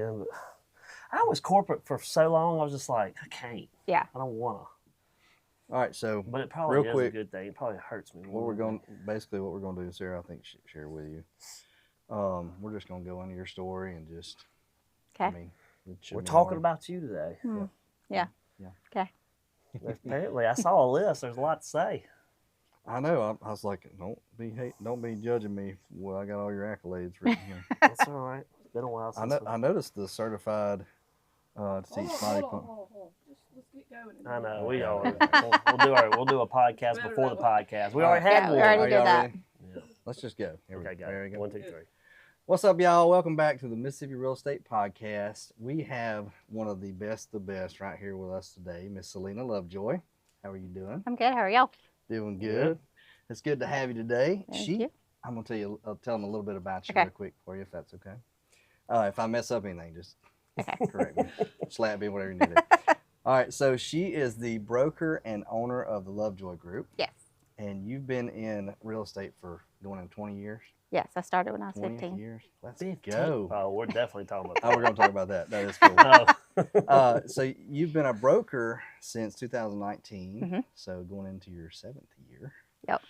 Yeah, I was corporate for so long. I was just like, I can't. Yeah. I don't want to. All right, so But it probably real is quick, a good thing. It probably hurts me. what we're going to do, Sarah, I think share with you. We're just going to go into your story and just. Okay. I mean, we're talking about you today. Yeah. Okay. Apparently, I saw a list. There's a lot to say. I know. I was like, don't be judging me. Well, I got all your accolades written here. That's all right. It's been a while since. I noticed the certified to teach body pump. Let's get going. I know. Okay. We'll do a podcast before the podcast. We already had Yeah, one. we already did that. Yeah. Let's just go. Here Okay, there we go. go. 1, 2, 3. What's up, y'all? Welcome back to the Mississippi Real Estate Podcast. We have one of the best right here with us today, Miss Selena Lovejoy. How are you doing? I'm good. How are y'all? Doing good. It's good to have you today. Thank you. I'm gonna tell them a little bit about you Okay. real quick for you, if that's okay. If I mess up anything, just Okay. correct me, slap me, whatever you need to. All right. So she is the broker and owner of the Lovejoy Group. Yes. And you've been in real estate for going on 20 years. Yes, I started when I was 20 15. years. Let's 15. go. Oh, we're definitely talking about that. Oh, we're gonna talk about that. That is cool. Oh. So you've been a broker since 2019. Mhm. So going into your 7th year. Yep.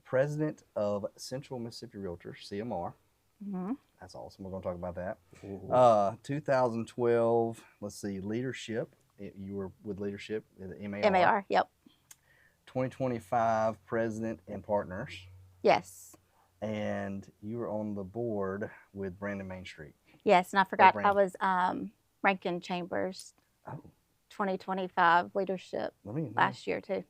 President of Central Mississippi REALTOrs, CMR. Mm-hmm. That's awesome. We're going to talk about that. Mhm. 2012, let's see, leadership. You were with leadership at the MAR. MAR. Yep. 2025, president and partners. Yes. And you were on the board with Brandon Main Street. Yes, and I forgot I Brandon. was Rankin Chambers Oh, 2025 leadership let me. last year too.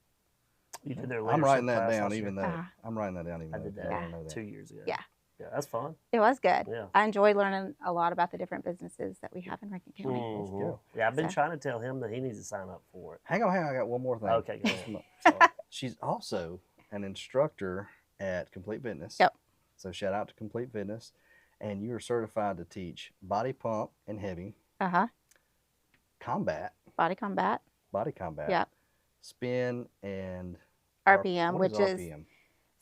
You did their I'm leadership writing that class down, last year. even though Uh-huh. I'm writing that down, even I though did I that don't know that. 2 years ago. Yeah. Yeah, that's fun. It was good. Yeah. I enjoyed learning a lot about the different businesses that we have in Rankin County. Let's Mhm. go. Yeah, I've been So- trying to tell him that he needs to sign up for it. Hang on. I got one more thing. Okay, go ahead. Sorry. She's also an instructor at Complete Fitness. Yep. So shout out to Complete Fitness. And you are certified to teach body pump and heavy, combat, Body combat. body combat, Yep. spin, and RPM, what which is RPM?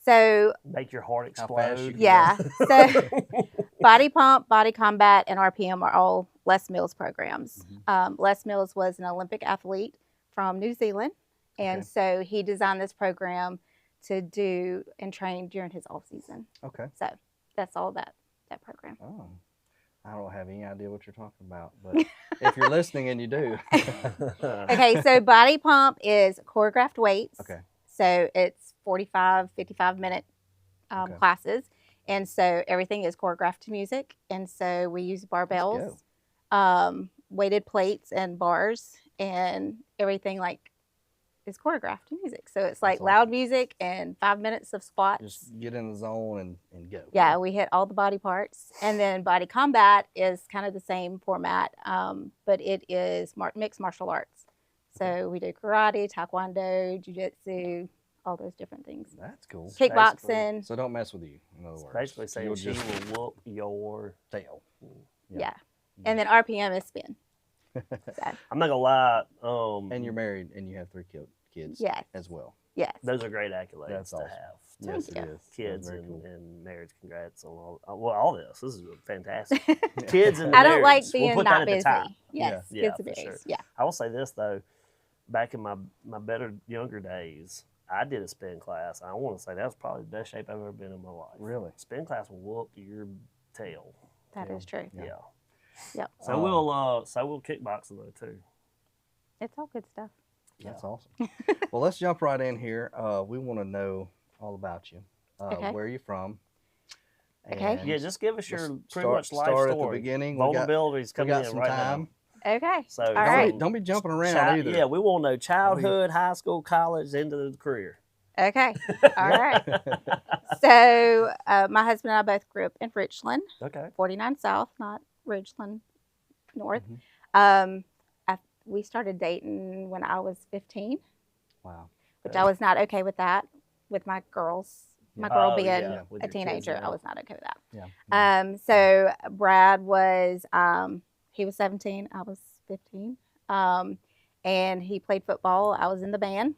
so Make your heart How fast you explode. can yeah. So body pump, body combat, and RPM are all Les Mills programs. Les Mills was an Olympic athlete from New Zealand, and Okay. so he designed this program to do and train during his off season. Okay. So that's all that program. Oh, I don't have any idea what you're talking about, but if you're listening and you do. Okay, so body pump is choreographed weights. Okay. So it's 45, 55-minute Okay. classes. And so everything is choreographed to music. And so we use barbells, weighted plates and bars, and everything is choreographed to music. So it's like That's loud awesome. music and 5 minutes of squats. Just get in the zone and go. Yeah, we hit all the body parts. And then body combat is kind of the same format, but it is mixed martial arts. So we do karate, taekwondo, jiu-jitsu, all those different things. That's cool. Kickboxing. So don't mess with you, in other words. Basically saying You'll she just will whoop your tail. Yeah. And then RPM is spin. So, I'm not gonna lie. And you're married and you have 3 kids yes. as well. Yes. Those are great accolades That's to awesome. have. Yes, it you. is. That's Kids very and, cool. and marriage. Congrats on all this. This is fantastic. Kids and I don't like marriage. being we'll put not that at busy. the top. Yes. Yeah, Kids for and sure. berries. Yeah. I will say this though, back in my better younger days, I did a spin class. I want to say that was probably the best shape I've ever been in my life. Really? Spin class will whoop your tail. That is true. Yeah. Yep. So we'll kickboxing though too. It's all good stuff. That's awesome. Well, let's jump right in here. We want to know all about you. Okay. Where are you from? Okay. And Yeah, just give us your let's pretty much life start story. at the beginning. Vulnerabilities We coming got in some right time. Okay. So All Don't, right. be, don't be jumping around either. Yeah, we want to know childhood, high school, college, into the career. Okay. All right. So my husband and I both grew up in Richland, Okay. 49 South, not Ridgeland North. Mhm. We started dating when I was 15, Wow. which I was not okay with that, with my girls. My Yeah. girl Oh, being yeah, with a your kids teenager, I now. was not okay with that. Yeah. So Brad was, he was 17, I was 15. And he played football. I was in the band.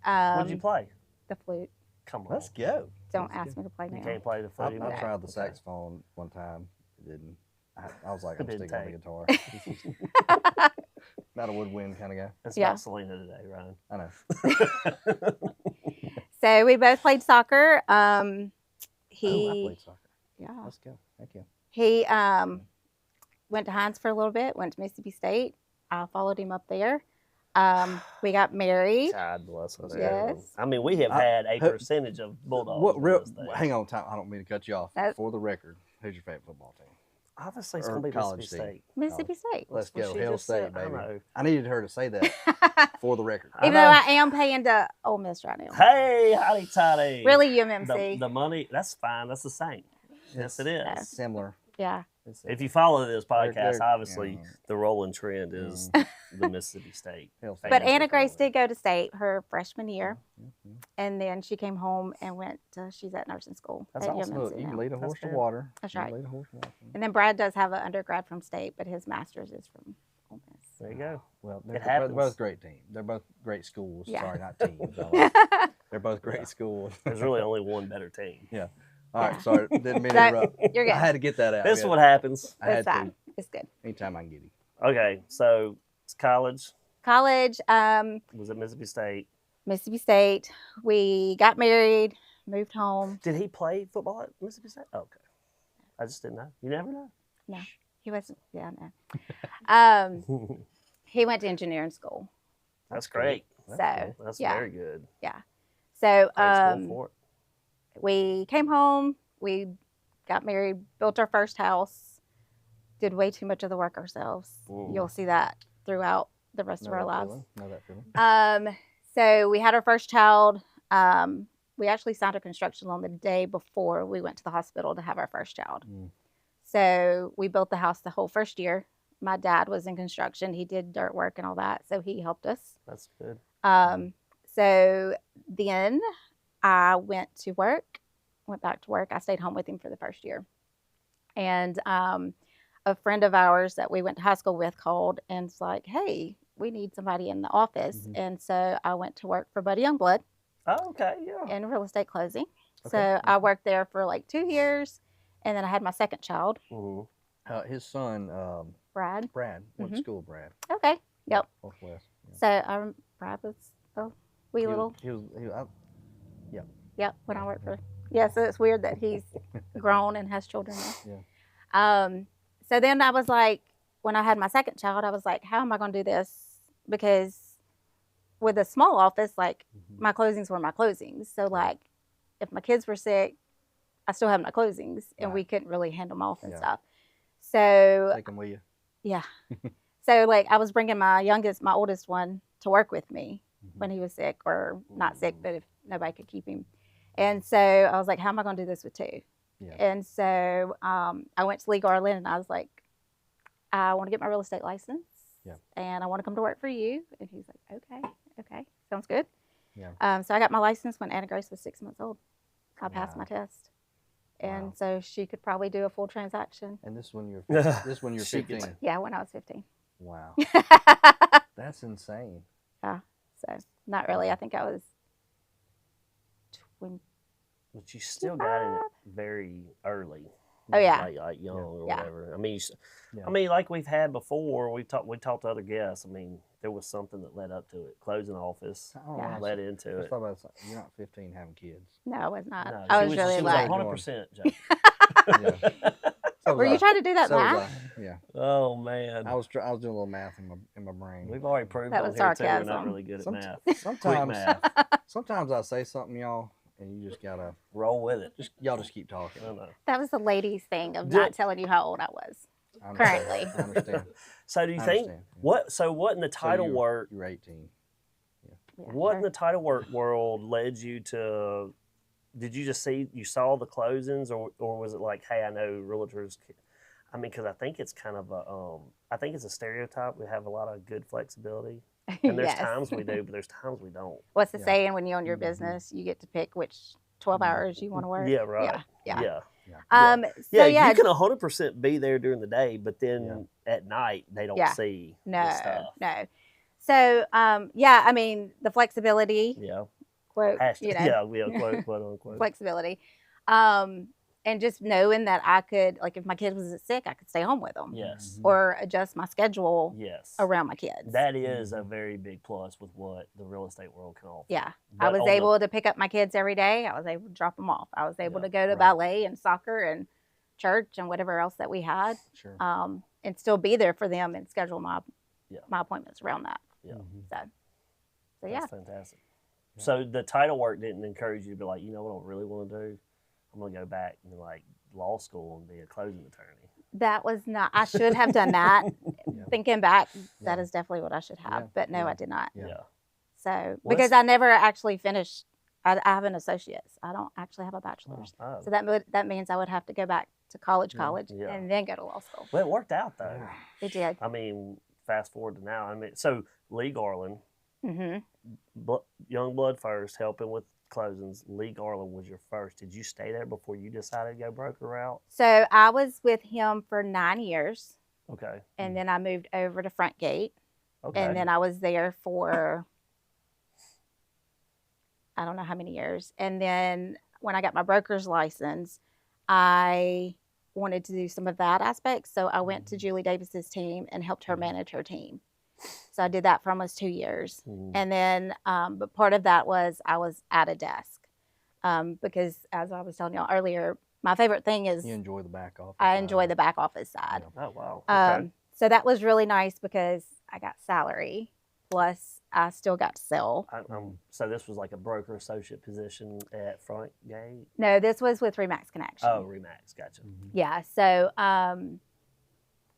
What'd you play? The flute. Come on. Let's go. Don't Let's ask go. me to play You now. can't play the I flute. tried the Okay. saxophone one time. It didn't. I was like, I'm Didn't sticking take. with the guitar. Not a woodwind kind of guy. That's Yeah. about Selena today, Ryan. I know. So we both played soccer. Oh, I He played soccer. yeah. Let's go. Thank you. He went to Hines for a little bit, went to Mississippi State. I followed him up there. We got married. God bless us. Yes. I mean, we have had a percentage of Bulldogs. What in real? this thing. Hang on, time. I don't mean to cut you off. That's- For the record, who's your favorite football team? Obviously, it's Or going to be college Mississippi team. State. Mississippi State. Let's What go. she Hell just State, said. I baby. know. I needed her to say that for the record. I Even though know. I am paying to Ole Miss right now. Hey, howdy toddy. Really, The, UMMC. the money, that's fine. That's the same. Yes, it is. Yeah. Similar. Yeah. If you follow this podcast, they're- obviously yeah. the rolling trend is the Mississippi State. Hell State. But fans Anna are Grace following. did go to state her freshman year, Mhm. and then she came home and went to, she's at nursing school That's at awesome. UMMC Look, you now. can lead a That's horse to good. water. That's You can right. lead a horse to water. And then Brad does have an undergrad from state, but his master's is from Ole Miss. There you go. Well, It they're happens. both great teams. They're both great schools. Yeah. Sorry, not teams. I like- They're both great Yeah. schools. There's really only one better team. All right, Yeah. sorry, didn't mean to No, interrupt. you're good. I had to get that out. This is yeah. what happens. I had It's fine. to. It's good. Anytime I can get him. Okay, so it's college. College, Was at Mississippi State. Mississippi State. We got married, moved home. Did he play football at Mississippi State? Oh, okay. I just didn't know. You never know. He wasn't, yeah, no. He went to engineering school. That's great. So, That's yeah. very good. So Great school for it. we came home, we got married, built our first house, did way too much of the work ourselves. Ooh. You'll see that throughout the rest of our that lives. feeling. Know that feeling. So we had our first child. We actually signed a construction loan the day before we went to the hospital to have our first child. Mm. So we built the house the whole first year. My dad was in construction. He did dirt work and all that. So he helped us. That's good. So then I went back to work. I stayed home with him for the first year. And a friend of ours that we went to high school with called and was like, hey, we need somebody in the office. Mhm. And so I went to work for Buddy Youngblood Oh, okay, yeah. in real estate closing. Okay. So I worked there for like 2 years. And then I had my second child, Mhm. His son, Brad. Brad, went to Mhm. school with Brad. Okay. Yep. Northwest. Yeah. So Brad was a wee little. He was Yep, when I worked for. Yeah, so it's weird that he's grown and has children now. So then I was like, when I had my second child, I was like, how am I going to do this? Because with a small office, like my closings were my closings. So like, if my kids were sick, I still had my closings, and Right. we couldn't really hand them off and Yeah. stuff. So take him with you. yeah, so like I was bringing my oldest one to work with me Mhm. when he was sick, or not sick, but if nobody could keep him. And so I was like, how am I going to do this with two? Yeah. And so I went to Lee Garland and I was like, I want to get my real estate license. Yeah. And I want to come to work for you. And he's like, okay, sounds good. Yeah. So I got my license when Anna Grace was 6 months old. I passed Wow. my test. And Wow. so she could probably do a full transaction. And this when you're 15. She gets- 15. Yeah, when I was 15. Wow, that's insane. So not really. I think I was 20. But you still got in it very early. Oh, yeah. Like young or Yeah. whatever. I mean, Yeah. I mean, like we've had before. We talked to other guests. I mean, there was something that led up to it. Closing office I don't Yeah. know. led into I it. thought about it, you're not 15 having kids. No, I was not. No, I she was really she like, 100% Joe. Yeah. So were was you I. trying to do that So was math? I. Yeah. Oh man, I was doing a little math in my brain. we've already proved That on was here too. We're not sarcasm. really good at math. Quick Sometimes, math. sometimes I say something, y'all, and you just gotta Roll with it. y'all just keep talking. I don't know. That was the ladies' thing of Did- not telling you how old I was. I understand. Currently. I understand. So do you I think understand. Yeah. what? So what in the title you're, work? You're 18. Yeah, What in sure. the title work world led you to? Did you just you saw the closings, or was it like, hey, I know realtors? I mean, because I think it's kind of a, I think it's a stereotype. We have a lot of good flexibility, and there's Yes. times we do, but there's times we don't. What's the Yeah. saying when you own your Mhm. business? You get to pick which 12 hours you want to work. Yeah, right. Yeah. Yeah. So Yeah, yeah, you can 100% be there during the day, but then at night they don't Yeah. see the no, stuff. no. So yeah, I mean the flexibility, Yeah. quote, Hashtag, you know, yeah, quote unquote. flexibility. and just knowing that I could, like, if my kid was sick, I could stay home with them. Yes. Or adjust my schedule Yes. around my kids. That is a very big plus with what the real estate world can offer. Yeah. But I was on the- able to pick up my kids every day. I was able to drop them off. I was able Yeah, to go to right. ballet and soccer and church and whatever else that we had, Sure. and still be there for them and schedule my Yeah. my appointments around that. Yeah. So yeah. That's fantastic. So the title work didn't encourage you to be like, you know what I really want to do? I'm going to go back and like law school and be a closing attorney. That was not, I should have done that. Yeah. Thinking back, that Yeah. is definitely what I should have. Yeah. But no, Yeah. I did not. Yeah. Yeah. So, Well, because I never actually finished, I have an associate's. I don't actually have a bachelor's. Oh. So that means I would have to go back to college, Yeah. and then go to law school. Well, it worked out though. Yeah. It did. I mean, fast forward to now. I mean, so Lee Garland, Hmm. young blood first, helping with closings. Lee Garland was your first. Did you stay there before you decided to go broker route? So I was with him for 9 years, Okay. and then I moved over to Front Gate, Okay. and then I was there for I don't know how many years. And then when I got my broker's license, I wanted to do some of that aspect. So I went to Julie Davis's team and helped her manage her team. So I did that for almost 2 years. Mhm. And then, but part of that was I was at a desk, because as I was telling y'all earlier, my favorite thing is You enjoy the back office. I side. enjoy the back office side. Yeah. Oh wow. Okay. So that was really nice because I got salary, plus I still got to sell. So this was like a broker associate position at Front Gate. No, this was with Remax Connection. Oh, Remax. Gotcha. Yeah. So,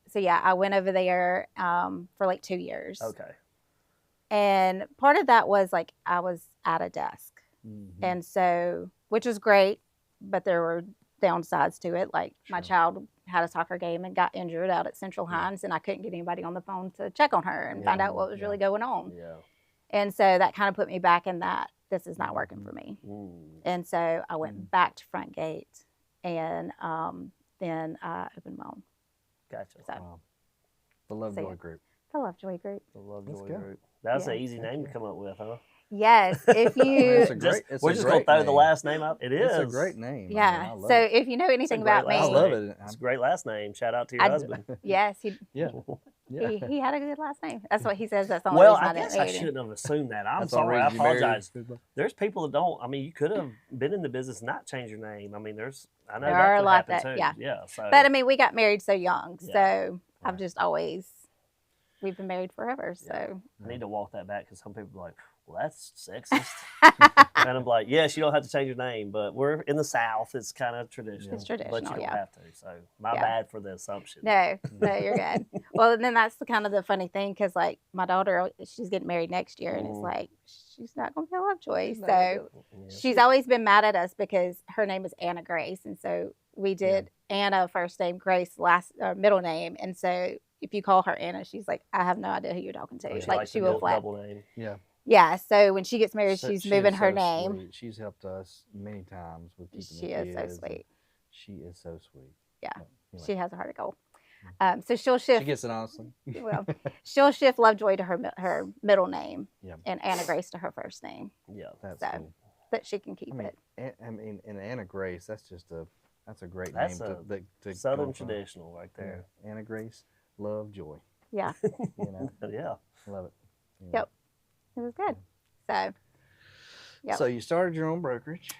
so yeah, I went over there for like 2 years. Okay. And part of that was like I was at a desk. Mhm. And so, which was great, but there were downsides to it. Like my Sure. child had a soccer game and got injured out at Central Yeah. Hines, and I couldn't get anybody on the phone to check on her and find Yeah. out what was Yeah. really going on. Yeah. And so that kind of put me back in that this is not working for me. Mm. And so I went back to Front Gate, and then I opened my own. Gotcha. So Wow. The Lovejoy Group. the Lovejoy Group. The That's Lovejoy good. Group. That's an Yeah. easy name to come up with, huh? Yes, if you It's a great- it's we're a just gonna great throw the name. last name out. It is. It's a great name. I mean, yeah. I love So it. if you know anything great about me, I last love name. it. It's a great last name. Shout out to your I- husband. yes, he Yeah. Yeah. he had a good last name. That's what he says. That's the only Well, reason I didn't guess I date him. shouldn't have assumed that. I'm That's the only sorry. I reason you married apologize. people. There's people that don't. I mean, you could have been in the business and not change your name. I mean, I know There that are a could lot happen that- too. yeah. Yeah. So. But I mean, we got married so young, Yeah. so I've Right. just always we've been married forever. Yeah. So I need to walk that back because some people are like, well, that's sexist. And I'm like, yes, you don't have to change your name, but we're in the South. It's kind of traditional. It's But you traditional, don't yeah. have to. So my Yeah. bad for the assumption. no, you're good. Well, and then that's the kind of the funny thing because like my daughter, she's getting married next year, and it's Mhm. like she's not going to be a Lovejoy. She's not So gonna do Yeah. she's always been mad at us because her name is Anna Grace, and so we did Anna first name, Grace middle name, and so if you call her Anna, she's like, I have no idea who you're talking to. Oh, she Like likes she the will flat. double name. Yeah. Yeah. So when she gets married, So- she's she moving is her so name. sweet. She's helped us many times with keeping She the is so kids, and sweet. She is so sweet. Yeah. But anyway, She has a heart of gold. So she'll shift. she gets it honestly. Well, she'll shift Lovejoy to her middle name, Yeah. and Anna Grace to her first name, Yeah. That's So, cool. but she can keep I mean, it. and Anna Grace, that's a great That's name a to Southern go from. traditional right there. Yeah. Anna Grace, Lovejoy. Yeah, You know, Yeah. love it. You know. Yep. it was good. So Yep. So you started your own brokerage.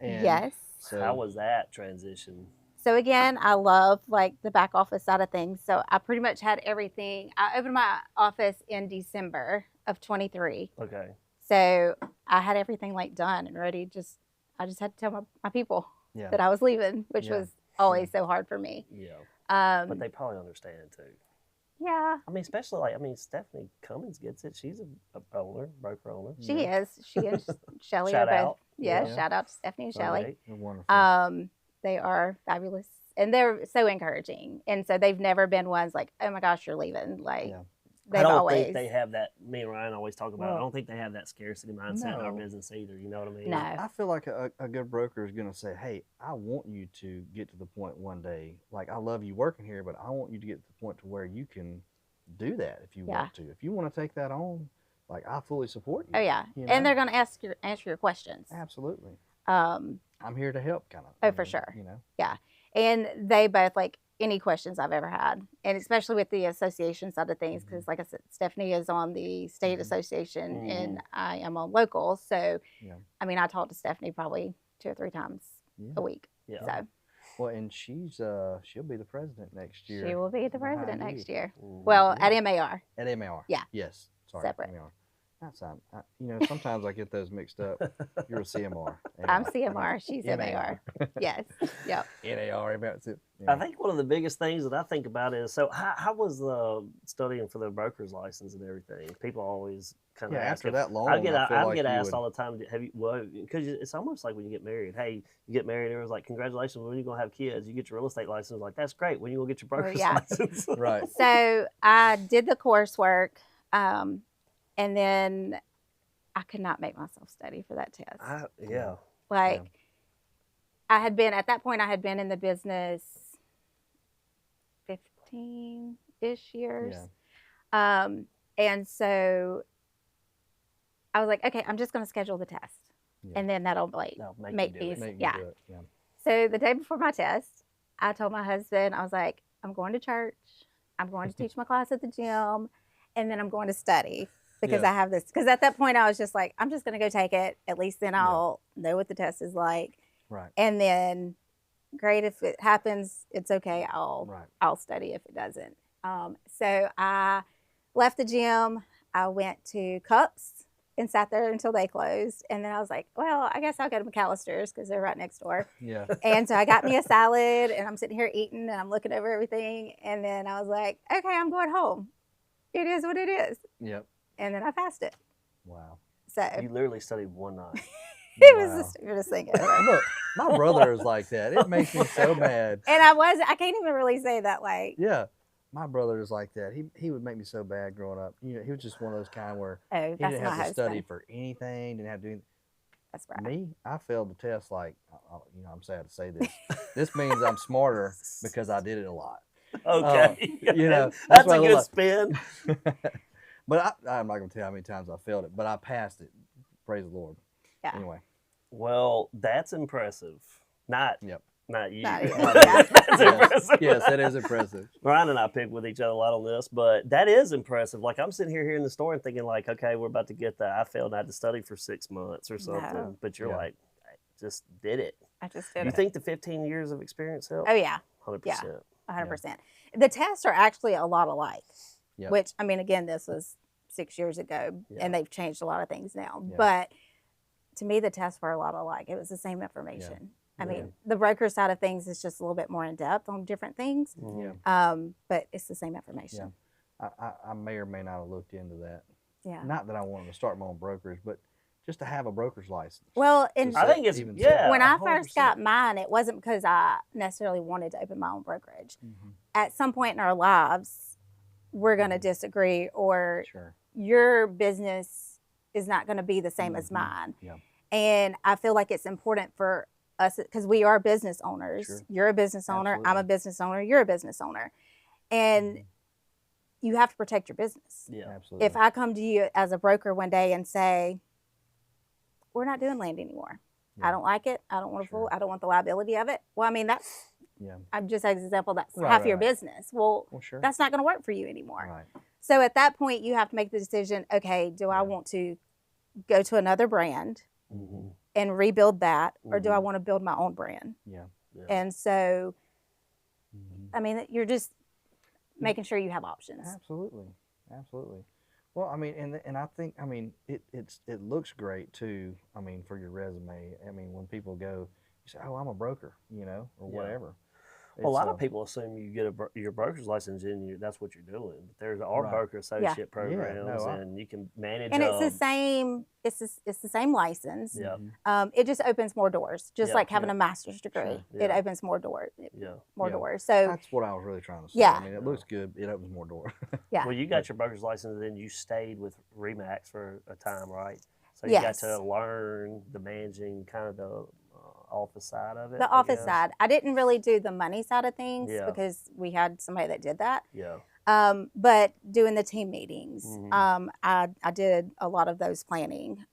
And yes. So How was that transition? So again, I love like the back office side of things. So I pretty much had everything. I opened my office in December of 23. Okay. So I had everything like done and ready. I just had to tell my people yeah. that I was leaving, which Yeah. was always so hard for me. Yeah. But they probably understand too. Yeah, I mean, especially Stephanie Cummins gets it. She's a owner, broker owner. she is. She and Shelly Shout are both. out. Yeah, Yeah. shout out to Stephanie and Shelly. Okay. They're wonderful. They are fabulous and they're so encouraging. And so they've never been ones like, oh my gosh, you're leaving. Like Yeah. I they've don't always. think they have that. Me and Ryan always talk about. I Well, don't think they have that scarcity mindset in our no. business either. You know what I mean? No. I feel like a good broker is going to say, hey, I want you to get to the point one day, like I love you working here, but I want you to get to the point to where you can do that if you Yeah. want to. If you want to take that on, like I fully support you. Oh yeah, you and know? they're going to answer your questions. Absolutely. I'm here to help, kind of. Oh, for sure. You know. Yeah. And they both like any questions I've ever had. And especially with the association side of things, because like I said, Stephanie is on the state association and I am on local. So, I mean, I talk to Stephanie probably 2 or 3 times a week. Yeah. So. Well, and she'll be the president next year. She will be the president behind next you. year. Well, Yeah. at MAR. At MAR. Yeah. Yes. Sorry. Separate. MAR. That's sometimes I get those mixed up. You're a CMR. I'm CMR. She's MAR. Yes. Yep. NAR. I think one of the biggest things that I think about is, so how was the studying for the broker's license and everything? People always kind of ask after that long, I get like asked all the time. Have you? Well, because it's almost like when you get married. Hey, you get married, everyone's like, "Congratulations! When are you gonna have kids?" You get your real estate license, like that's great. When you gonna get your broker's license? Right. So I did the coursework, and then I could not make myself study for that test. Like I had been at that point. I had been in the business 15-ish years. Yeah. And so I was like, okay, I'm just going to schedule the test. Yeah. And then that'll make me, yeah. So the day before my test, I told my husband, I was like, I'm going to church. I'm going to teach my class at the gym. And then I'm going to study because I have this. Because at that point, I was just like, I'm just going to go take it. At least then I'll know what the test is like. Right. And then, great, if it happens, it's okay. I'll study if it doesn't. So I left the gym. I went to Cups and sat there until they closed. And then I was like, well, I guess I'll go to McAllister's because they're right next door. Yeah. And so I got me a salad and I'm sitting here eating and I'm looking over everything. And then I was like, okay, I'm going home. It is what it is. Yep. And then I passed it. Wow. So you literally studied one night. It was the stupidest thing ever. Look, my brother is like that. It makes me so mad. And I can't even really say that like. Yeah. My brother is like that. He would make me so bad growing up. You know, he was just one of those kind where he didn't have to study for anything, didn't have to do anything. That's right. Me, I failed the test like, I'm sad to say this. This means I'm smarter because I did it a lot. Okay. That's a good spin. But I'm not going to tell you how many times I failed it, but I passed it. Praise the Lord. Yeah. Anyway. Well, that's impressive. Not you. Not That's impressive. Yes, that is impressive. Ryan and I pick with each other a lot on this, but that is impressive. Like I'm sitting here in the store and thinking like, okay, we're about to get that. I failed and I had to study for 6 months or something. No. But you're like, I just did it. I just did it. You think the 15 years of experience helped? Oh, yeah. 100%. Yeah. 100%. The tests are actually a lot alike, which, I mean, again, this was 6 years ago, and they've changed a lot of things now. Yeah. But to me, the tests were a lot alike. It was the same information. I mean, the broker side of things is just a little bit more in depth on different things, but it's the same information. Yeah. I may or may not have looked into that. Yeah. Not that I wanted to start my own brokerage, but just to have a broker's license. Well, and I think it's, when I 100%. first got mine, it wasn't because I necessarily wanted to open my own brokerage. Mm-hmm. At some point in our lives, we're going to disagree, or your business is not going to be the same as mine. Yeah. And I feel like it's important for us, because we are business owners. Sure. You're a business owner. Absolutely. I'm a business owner. You're a business owner. And you have to protect your business. Yeah. Absolutely. If I come to you as a broker one day and say, we're not doing land anymore. I don't like it. I don't want to I don't want the liability of it. Well, I mean, that's, I'm just as an example, that's half your business. Well, that's not going to work for you anymore. Right. So at that point, you have to make the decision, okay, do I want to go to another brand and rebuild that, or do I want to build my own brand? Yeah. And so, I mean, you're just making sure you have options. Absolutely. Absolutely. Well, I mean, and I think, I mean, it looks great too. I mean, for your resume. I mean, when people go, you say, "Oh, I'm a broker," or whatever. Well, a lot of people assume you get your broker's license and that's what you're doing. But there's our broker associate programs, and you can manage. And it's the same. It's the same license. Yeah. It just opens more doors, just like having a master's degree. It opens more doors. More doors. So that's what I was really trying to say. Yeah. I mean, it looks good. It opens more doors. Yeah. Well, you got your broker's license, and then you stayed with Remax for a time, right? So you got to learn the managing, kind of the office side of it. The office side. I didn't really do the money side of things because we had somebody that did that. Yeah. But doing the team meetings, I did a lot of those planning.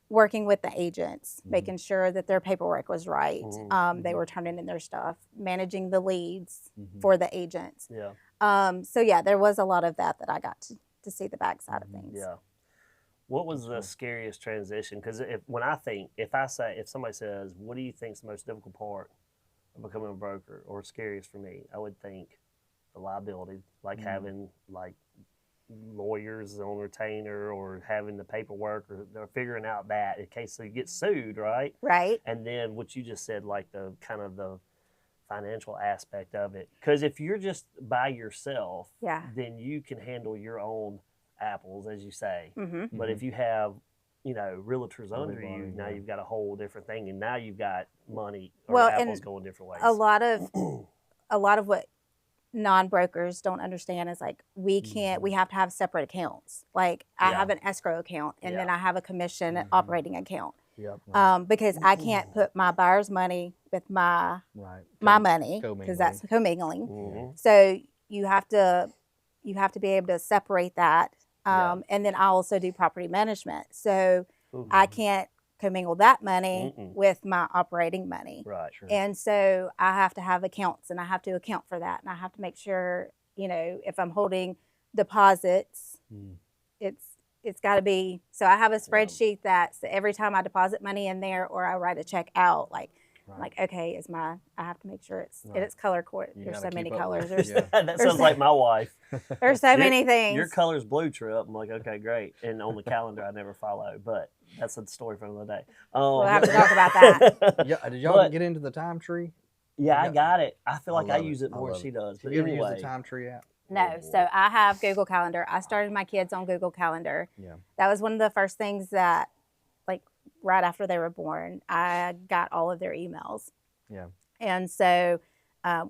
working with the agents, Mhm. making sure that their paperwork was right. Mhm. They were turning in their stuff, managing the leads Mhm. for the agents. Yeah. So yeah, there was a lot of that I got to see the backside of Mhm. things. Yeah. What was That's the cool. scariest transition? Because if somebody says, "What do you think is the most difficult part of becoming a broker or scariest for me?" I would think the liability, like having like lawyers on retainer or having the paperwork or they're figuring out that in case you get sued, right? Right. And then what you just said, like the kind of the financial aspect of it. Because if you're just by yourself, Yeah. then you can handle your own apples, as you say. Mm-hmm. But if you have, realtors Other under you, body, now yeah. you've got a whole different thing, and now you've got money or Well, apples and going different ways. a lot of what non-brokers don't understand is like we have to have separate accounts. Like I Yeah. have an escrow account and then Yeah. I have a commission operating account. Yep. Because I can't put my buyer's money with my Right. money because that's commingling. Mm-hmm. So you have to be able to separate that. Yeah. And then I also do property management. So Ooh. I can't commingle that money Mm-mm. with my operating money. Right. Sure. And so I have to have accounts and I have to account for that. And I have to make sure, if I'm holding deposits, Mm. it's got to be, so I have a spreadsheet that every time I deposit money in there or I write a check out, like, I'm like, okay, I have to make sure it's color coordinated. You There's gotta so many keep up colors. with- There's, yeah. That sounds like my wife. there's so many things. Your color's blue, Tripp. I'm like, okay, great. And on the calendar, I never follow, but that's a story for another day. We'll have to talk about that. Yeah, did y'all get into the time tree? Yeah, I got it. I feel like I love use it more love than she does. Have But you ever anyway, used the time tree app? No, so I have Google Calendar. I started my kids on Google Calendar. Yeah. That was one of the first things that, like, right after they were born, I got all of their emails. Yeah. And so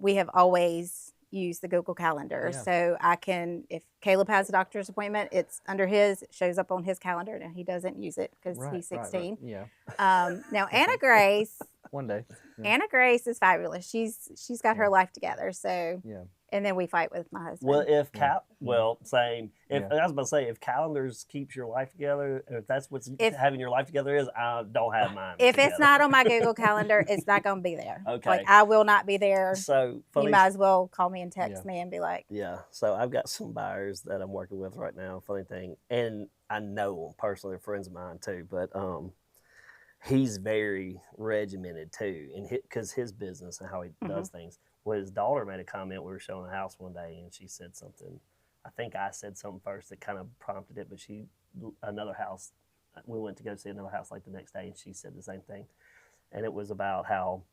we have always used the Google Calendar. Yeah. So I can, if Caleb has a doctor's appointment, it's under his, it shows up on his calendar, and he doesn't use it because he's 16. Yeah. Now, Anna Grace, One day. Yeah. Anna Grace is fabulous. She's got her life together. So, Yeah. and then we fight with my husband. well, if Yeah. same. If Yeah. I was about to say, if calendars keeps your life together, if that's what's having your life together is, I don't have mine. If together. it's not on my Google Calendar, it's not going to be there. Okay. Like, I will not be there. So funny. You might as well call me and text Yeah. me and be like, Yeah, so I've got some buyers that I'm working with right now. Funny thing, and I know them personally, they're friends of mine too. But he's very regimented too, and because his business and how he does things. Well, his daughter made a comment. We were showing the house one day, and she said something. I think I said something first that kind of prompted it, but another house. We went to go see another house like the next day, and she said the same thing, and it was about how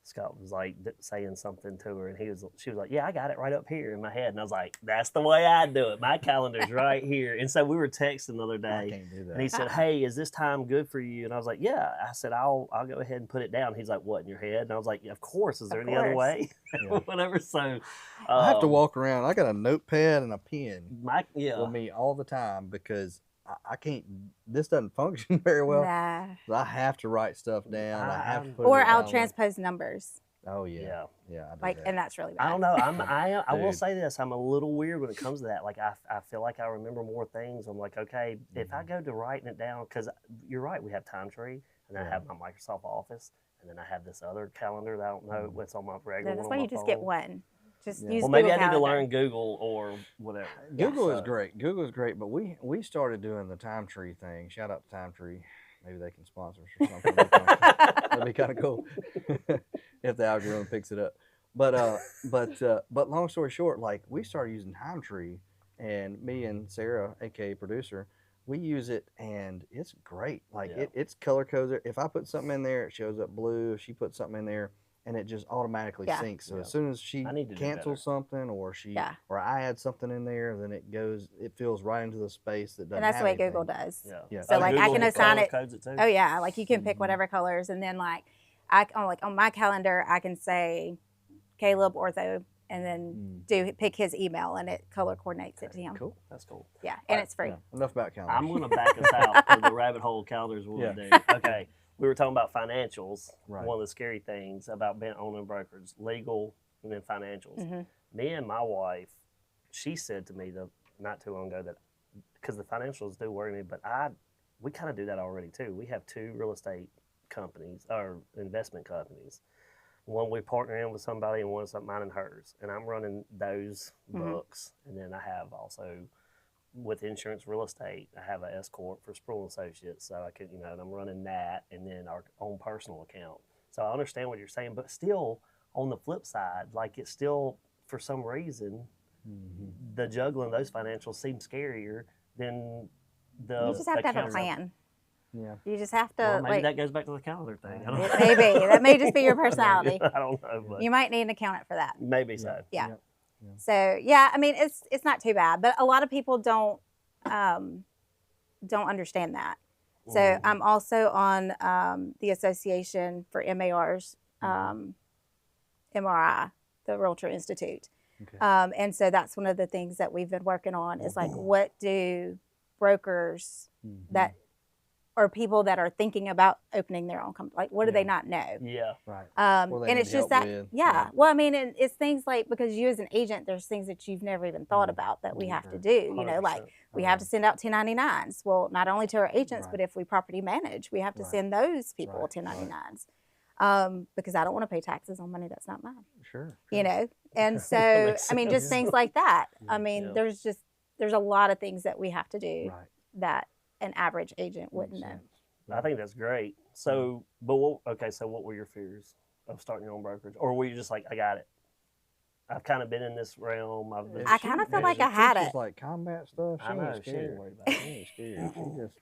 Scott was like saying something to her, and she was like, "Yeah, I got it right up here in my head," and I was like, "That's the way I do it. My calendar's right here." And so we were texting the other I day, can't do that. and he said, "Hey, is this time good for you?" And I was like, "Yeah." I said, "I'll go ahead and put it down." He's like, "What, in your head?" And I was like, "Of course. Is there any other way?" Yeah. Whatever. So I have to walk around. I got a notepad and a pen Yeah. with me all the time because I can't. This doesn't function very well. nah. So I have to write stuff down. I have to put it Or in I'll calendar. transpose numbers. Oh yeah, Yeah. yeah. I do Like, that. and that's really bad. I don't know. I will Dude. say this. I'm a little weird when it comes to that. Like I feel like I remember more things. I'm like, okay, if I go to writing it down, because you're right, we have Time Tree, and I Yeah. have my Microsoft Office, and then I have this other calendar that I don't know what's on my regular. That's one why on you my just get phone. one. Just Yeah. use Well, maybe Google I need to Calendar. learn Google or whatever. Google is So- great. Google is great, but we started doing the Time Tree thing. Shout out to Time Tree. Maybe they can sponsor us or something. That'd be kind of cool if the algorithm picks it up. But long story short, like we started using Time Tree, and me and Sarah, aka producer, we use it and it's great. Like Yeah. it's color codes. If I put something in there, it shows up blue. If she puts something in there, and it just automatically Yeah. syncs. So Yeah. as soon as she I need to do cancels something or or I add something in there, then it fills right into the space that doesn't And that's the have way anything. Google does. Yeah. Yeah. So, like, I Google can assign color it. codes it too. Oh yeah, like you can pick Mhm. whatever colors, and then like on my calendar I can say Caleb Ortho, and then pick his email, and it color coordinates it to him. Cool. That's cool. Yeah, and it's free. Yeah. Enough about calendars. I'm going to back us out of the rabbit hole calendars we're going to do. Okay. We were talking about financials. Right. One of the scary things about being owning brokers, legal and then financials. Mm-hmm. Me and my wife, she said to me not too long ago that, because the financials do worry me, but I we kind of do that already too. We have 2 real estate companies or investment companies. One we partner in with somebody, and one's mine and hers. And I'm running those books, and then I have also with insurance real estate, I have an S corp for Sproul Associates, so I can, and I'm running that, and then our own personal account. So I understand what you're saying, but still, on the flip side, like it's still for some reason, the juggling those financials seems scarier than the. You just have to have a accounting. plan. Yeah. You just have to. Well, maybe that goes back to the calendar thing. I don't know. Maybe that may just be your personality. I don't know, but You might need an accountant for that. maybe so. Yeah. Yep. Yeah. So yeah, I mean it's not too bad, but a lot of people don't understand that. So I'm also on the Association for MARs, MRI, the Realtor Institute, Okay. and so that's one of the things that we've been working on is like what do brokers that or people that are thinking about opening their own company, like what do they not know? Yeah. Right. And they it's need just help that, with, yeah. Well, I mean, it's things like because you as an agent, there's things that you've never even thought about that we have to do. You know, like 100%. we have to send out 1099s. Well, not only to our agents, Right. but if we property manage, we have to Right. send those people Right. 1099s because I don't want to pay taxes on money that's not mine. Sure. You know, and That so makes I mean, just sense. things like that. I mean, Yeah. there's a lot of things that we have to do Right. that an average agent wouldn't Makes know. sense. I think that's great. So, but so what were your fears of starting your own brokerage? Or were you just like, I got it? I've kind of been in this realm. I've been, I kinda feel like I had Tripp is it. like combat stuff. She I know, ain't she ain't scared. worried about it. She ain't scared. She just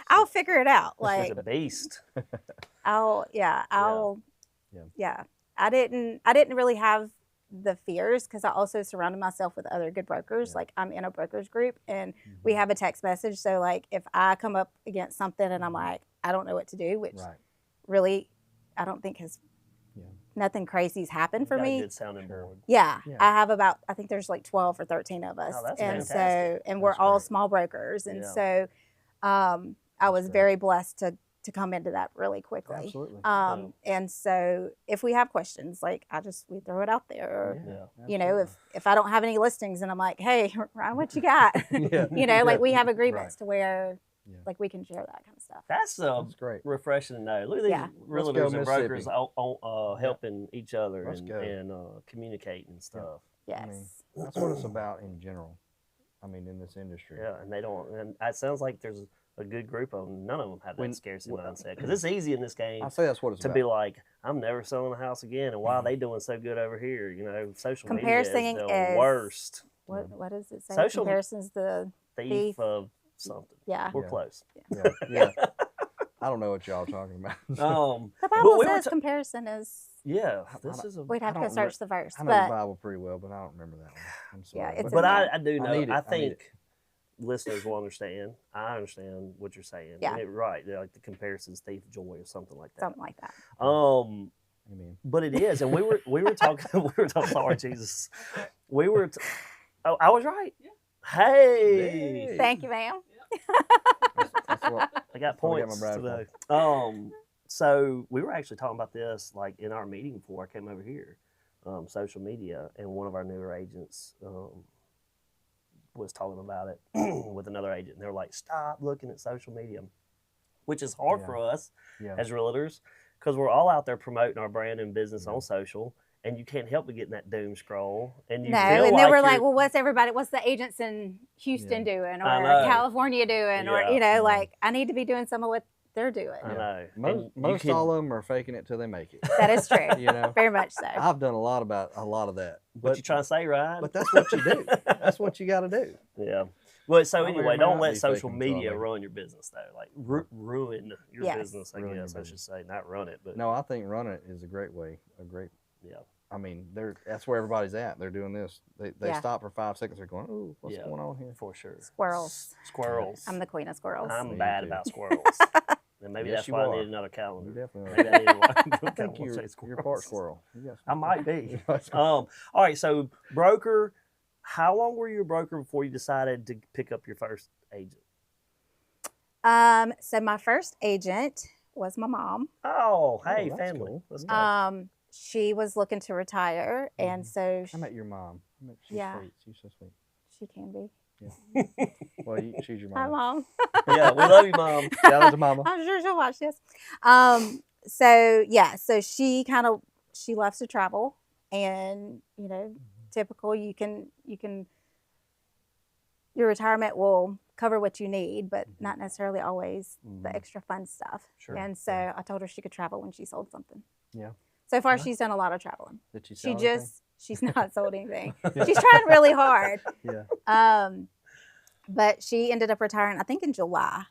I'll figure it out. She's Like a beast. I'll Yeah. I didn't really have the fears because I also surrounded myself with other good brokers. Yeah. Like I'm in a brokers group and we have a text message. So like if I come up against something and I'm like, I don't know what to do, which right. really I don't think has Yeah. nothing crazy's happened for Got a me. good sounding Sure. board. Yeah, Yeah. I have I think there's like 12 or 13 of us. Oh, that's and fantastic. and we're That's all great. small brokers. And Yeah. so I was great. very blessed to come into that really quickly. Absolutely. And so if we have questions, like we throw it out there. Or, Yeah. you know, if I don't have any listings and I'm like, hey, Ryan, what you got? Yeah. You know, like we have Right. agreements to where Yeah. like we can share that kind of stuff. That's That's great. refreshing to know. Look at these Yeah. Let's go, realtors and brokers Mississippi. helping each other Let's go. and communicating and stuff. Yes. I mean, that's what it's about in general. I mean, in this industry. Yeah, and they don't. And it sounds like there's a good group of them. None of them have that When- scarcity mindset because it's easy in this game I say that's what it's to about. be like, I'm never selling a house again, and why are they doing so good over here? You know, social media Comparison is the is- worst What does it say? Social- Comparison's the thief Thief. of something. yeah. We're Yeah. close. Yeah. I don't know what y'all talking about. The But Bible we were says ta- comparison is. Yeah, this is a. We'd have to I go don't search the verse, I know the but Bible pretty well, but I don't remember that one. I'm sorry. Yeah, it's But in I there. do know. need it. I I need think listeners will understand. I understand what you're saying. Yeah. And right. Like the comparison's thief of joy or something like that. something like that. Amen. But it is, and we were talking. Sorry, Jesus. Oh, I was right. Yeah. Hey, Hey. Thank you, ma'am. That's what. I got what I got my points brag today. So we were actually talking about this like in our meeting before I came over here, social media, and one of our newer agents was talking about it with another agent, and they were like, "Stop looking at social media," which is hard Yeah. for us Yeah. as realtors because we're all out there promoting our brand and business on social, and you can't help but get in that doom scroll. And you No, feel and then we're like, you're- well, what's the agents in Houston doing I or know. California doing? Or, Yeah. you know, Yeah. like I need to be doing some of what they're doing. I know. Most, And you most can- all of them are faking it till they make it. That is true. You know, Very much so. I've done a lot of that. What you trying to say, Ryan? But that's what you do. That's what you got to do. Yeah. Well, so I may or anyway, may don't not let be social faking till I media make it. ruin your business, though. Like ruin your Yes. business, I Ruin your guess I should say, not run it, but No, I think run it is a great way. yeah, I mean, that's where everybody's at. They're doing this. They Yeah. stop for 5 seconds. They're going, "Ooh, what's Yeah. going on here?" for sure. Squirrels. Squirrels. I'm the queen of squirrels. I'm Me bad too. about squirrels. And maybe Yes, that's you why I are. need another You calendar. definitely. Maybe I need to I think say you're part squirrels. squirrel. You got I might be. some- All right, so broker, how long were you a broker before you decided to pick up your first agent? So my first agent was my mom. Oh, hey, that's family. cool. Let's go. She was looking to retire, and so I met your mom. She's Yeah. sweet. She's so sweet. She can be. Well, she's your Hi, mom. Mom. Yeah, we love you, Mom. Shout out to mama. I'm sure she'll watch this. So she loves to travel, and typical. You can your retirement will cover what you need, but not necessarily always the extra fun stuff. Sure. And so I told her she could travel when she sold something. Yeah. So far, Nice. she's done a lot of traveling. Did she She sell anything? she's not sold anything. She's trying really hard. Yeah. But she ended up retiring, I think, in July.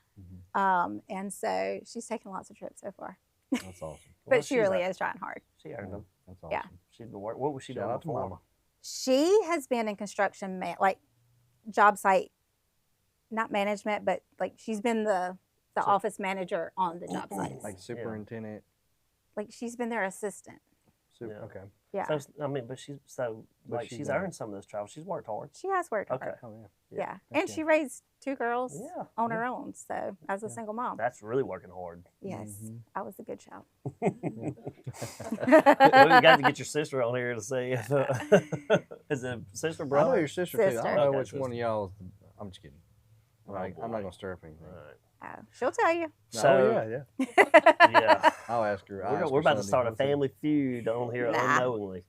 Mhm. And so she's taken lots of trips so far. That's awesome. But she really is trying hard. She earned them. That's awesome. Yeah. She's been working. What was she Shout doing out to before? mama. She has been in construction, like job site, not management, but like she's been the office manager on the job sites. Like superintendent. Like she's been their assistant. Super, Yeah. Okay. Yeah. So, I mean, but she's she's done earned some of this travel. She's worked hard. She has worked Okay. hard. Oh yeah. Yeah. Heck And yeah. she raised 2 girls Yeah. on her own. So as a single mom. That's really working hard. Yes. Mhm. I was a good child. Well, we got to get your sister on here to see if is it sister I know brother? your sister too. I Sister. don't know Okay, which one of sister. y'all. I'm just kidding. Oh, I'm not boy. gonna stir up anything. Right. She'll tell you. So yeah. yeah, I'll ask her. I'll ask we're her about to Sunday. start a We'll see. family feud on here Nah. unknowingly.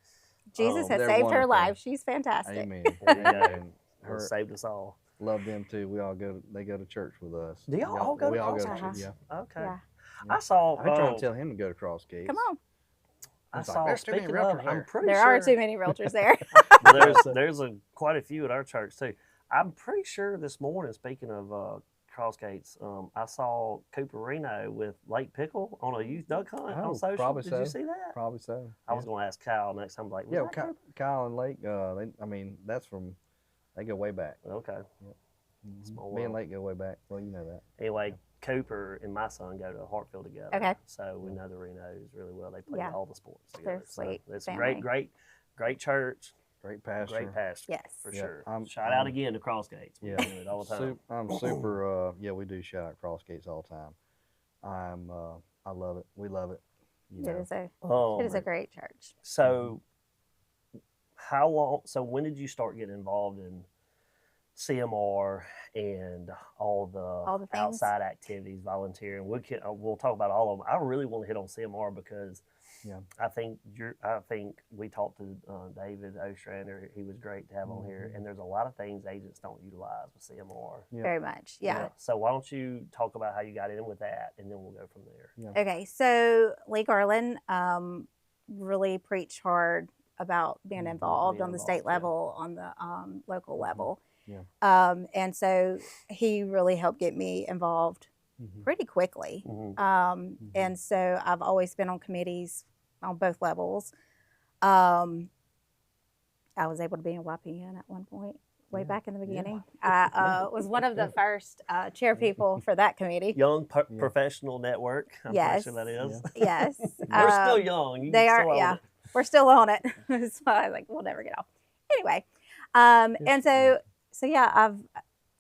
Jesus has they're saved her wonderful. life. She's fantastic. Amen. There you go. Amen. It Her, saved us all. love them too. They go to church with us. Do y'all We all go to we all go Cross to church. Gates? Yeah. Okay. Yeah. I saw. I've been trying to tell him to go to Cross Gates. Come on. I He's like, saw. "There's too many Speaking realtors of, I'm there." pretty There sure are too many realtors there. there's quite a few at our church too. I'm pretty sure this morning, speaking of Cross Gates, I saw Cooper Reno with Lake Pickle on a youth duck hunt Oh, on social. probably Did so. you see that? Probably so. I was going to ask Kyle next time. Like, was Yeah, that Cooper? Kyle and Lake. That's from. They go way back. Okay. Mhm. Small Me and world. Lake go way back. Well, you know that. Anyway, Cooper and my son go to Hartfield together. Okay. So we know the Renos really well. They play Yeah. all the sports They're together. So sweet it's a family. great church, Great pastor. great pastor. Yes. For Yeah, sure. I'm- Shout out I'm- again to Cross Gates. We Yeah. do it all the time. I'm super. Yeah, we do shout out Cross Gates all the time. I love it. We love it. You know. It is a man. great church. So, how long? So, when did you start getting involved in CMR and all the things? outside activities, volunteering? We'll talk about all of them. I really want to hit on CMR because Yeah. I think we talked to David Ostrander. He was great to have on here, and there's a lot of things agents don't utilize with CMR. Yeah. Very much. Yeah. So why don't you talk about how you got in with that, and then we'll go from there. Yeah. Okay. So Lee Garland really preached hard about being involved Being on the state involved, yeah. level, on the local level. Yeah. And so he really helped get me involved Mhm. pretty quickly. Mhm. And so I've always been on committees on both levels. I was able to be in YPN at one point, way Yeah. back in the beginning. I was one of the first chair people for that committee. Young Yeah. professional network. I'm Yes. pretty sure that is. Yes. We're still young. You They can are, still own yeah. it. We're still on it. That's why I was like, we'll never get off. Anyway, and so yeah,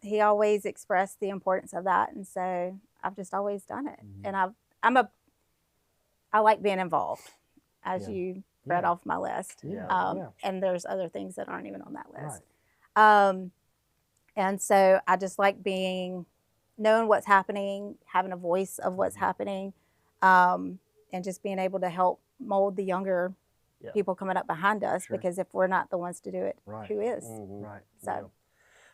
he always expressed the importance of that, and so I've just always done it. And I like being involved, as Yeah. you read Yeah. off my list. Yeah. Yeah. And there's other things that aren't even on that list. Right. And so I just like knowing what's happening, having a voice of what's happening, and just being able to help mold the younger Yeah. people coming up behind us, Sure. because if we're not the ones to do it, Right. who is? Mhm. Right. So Yeah.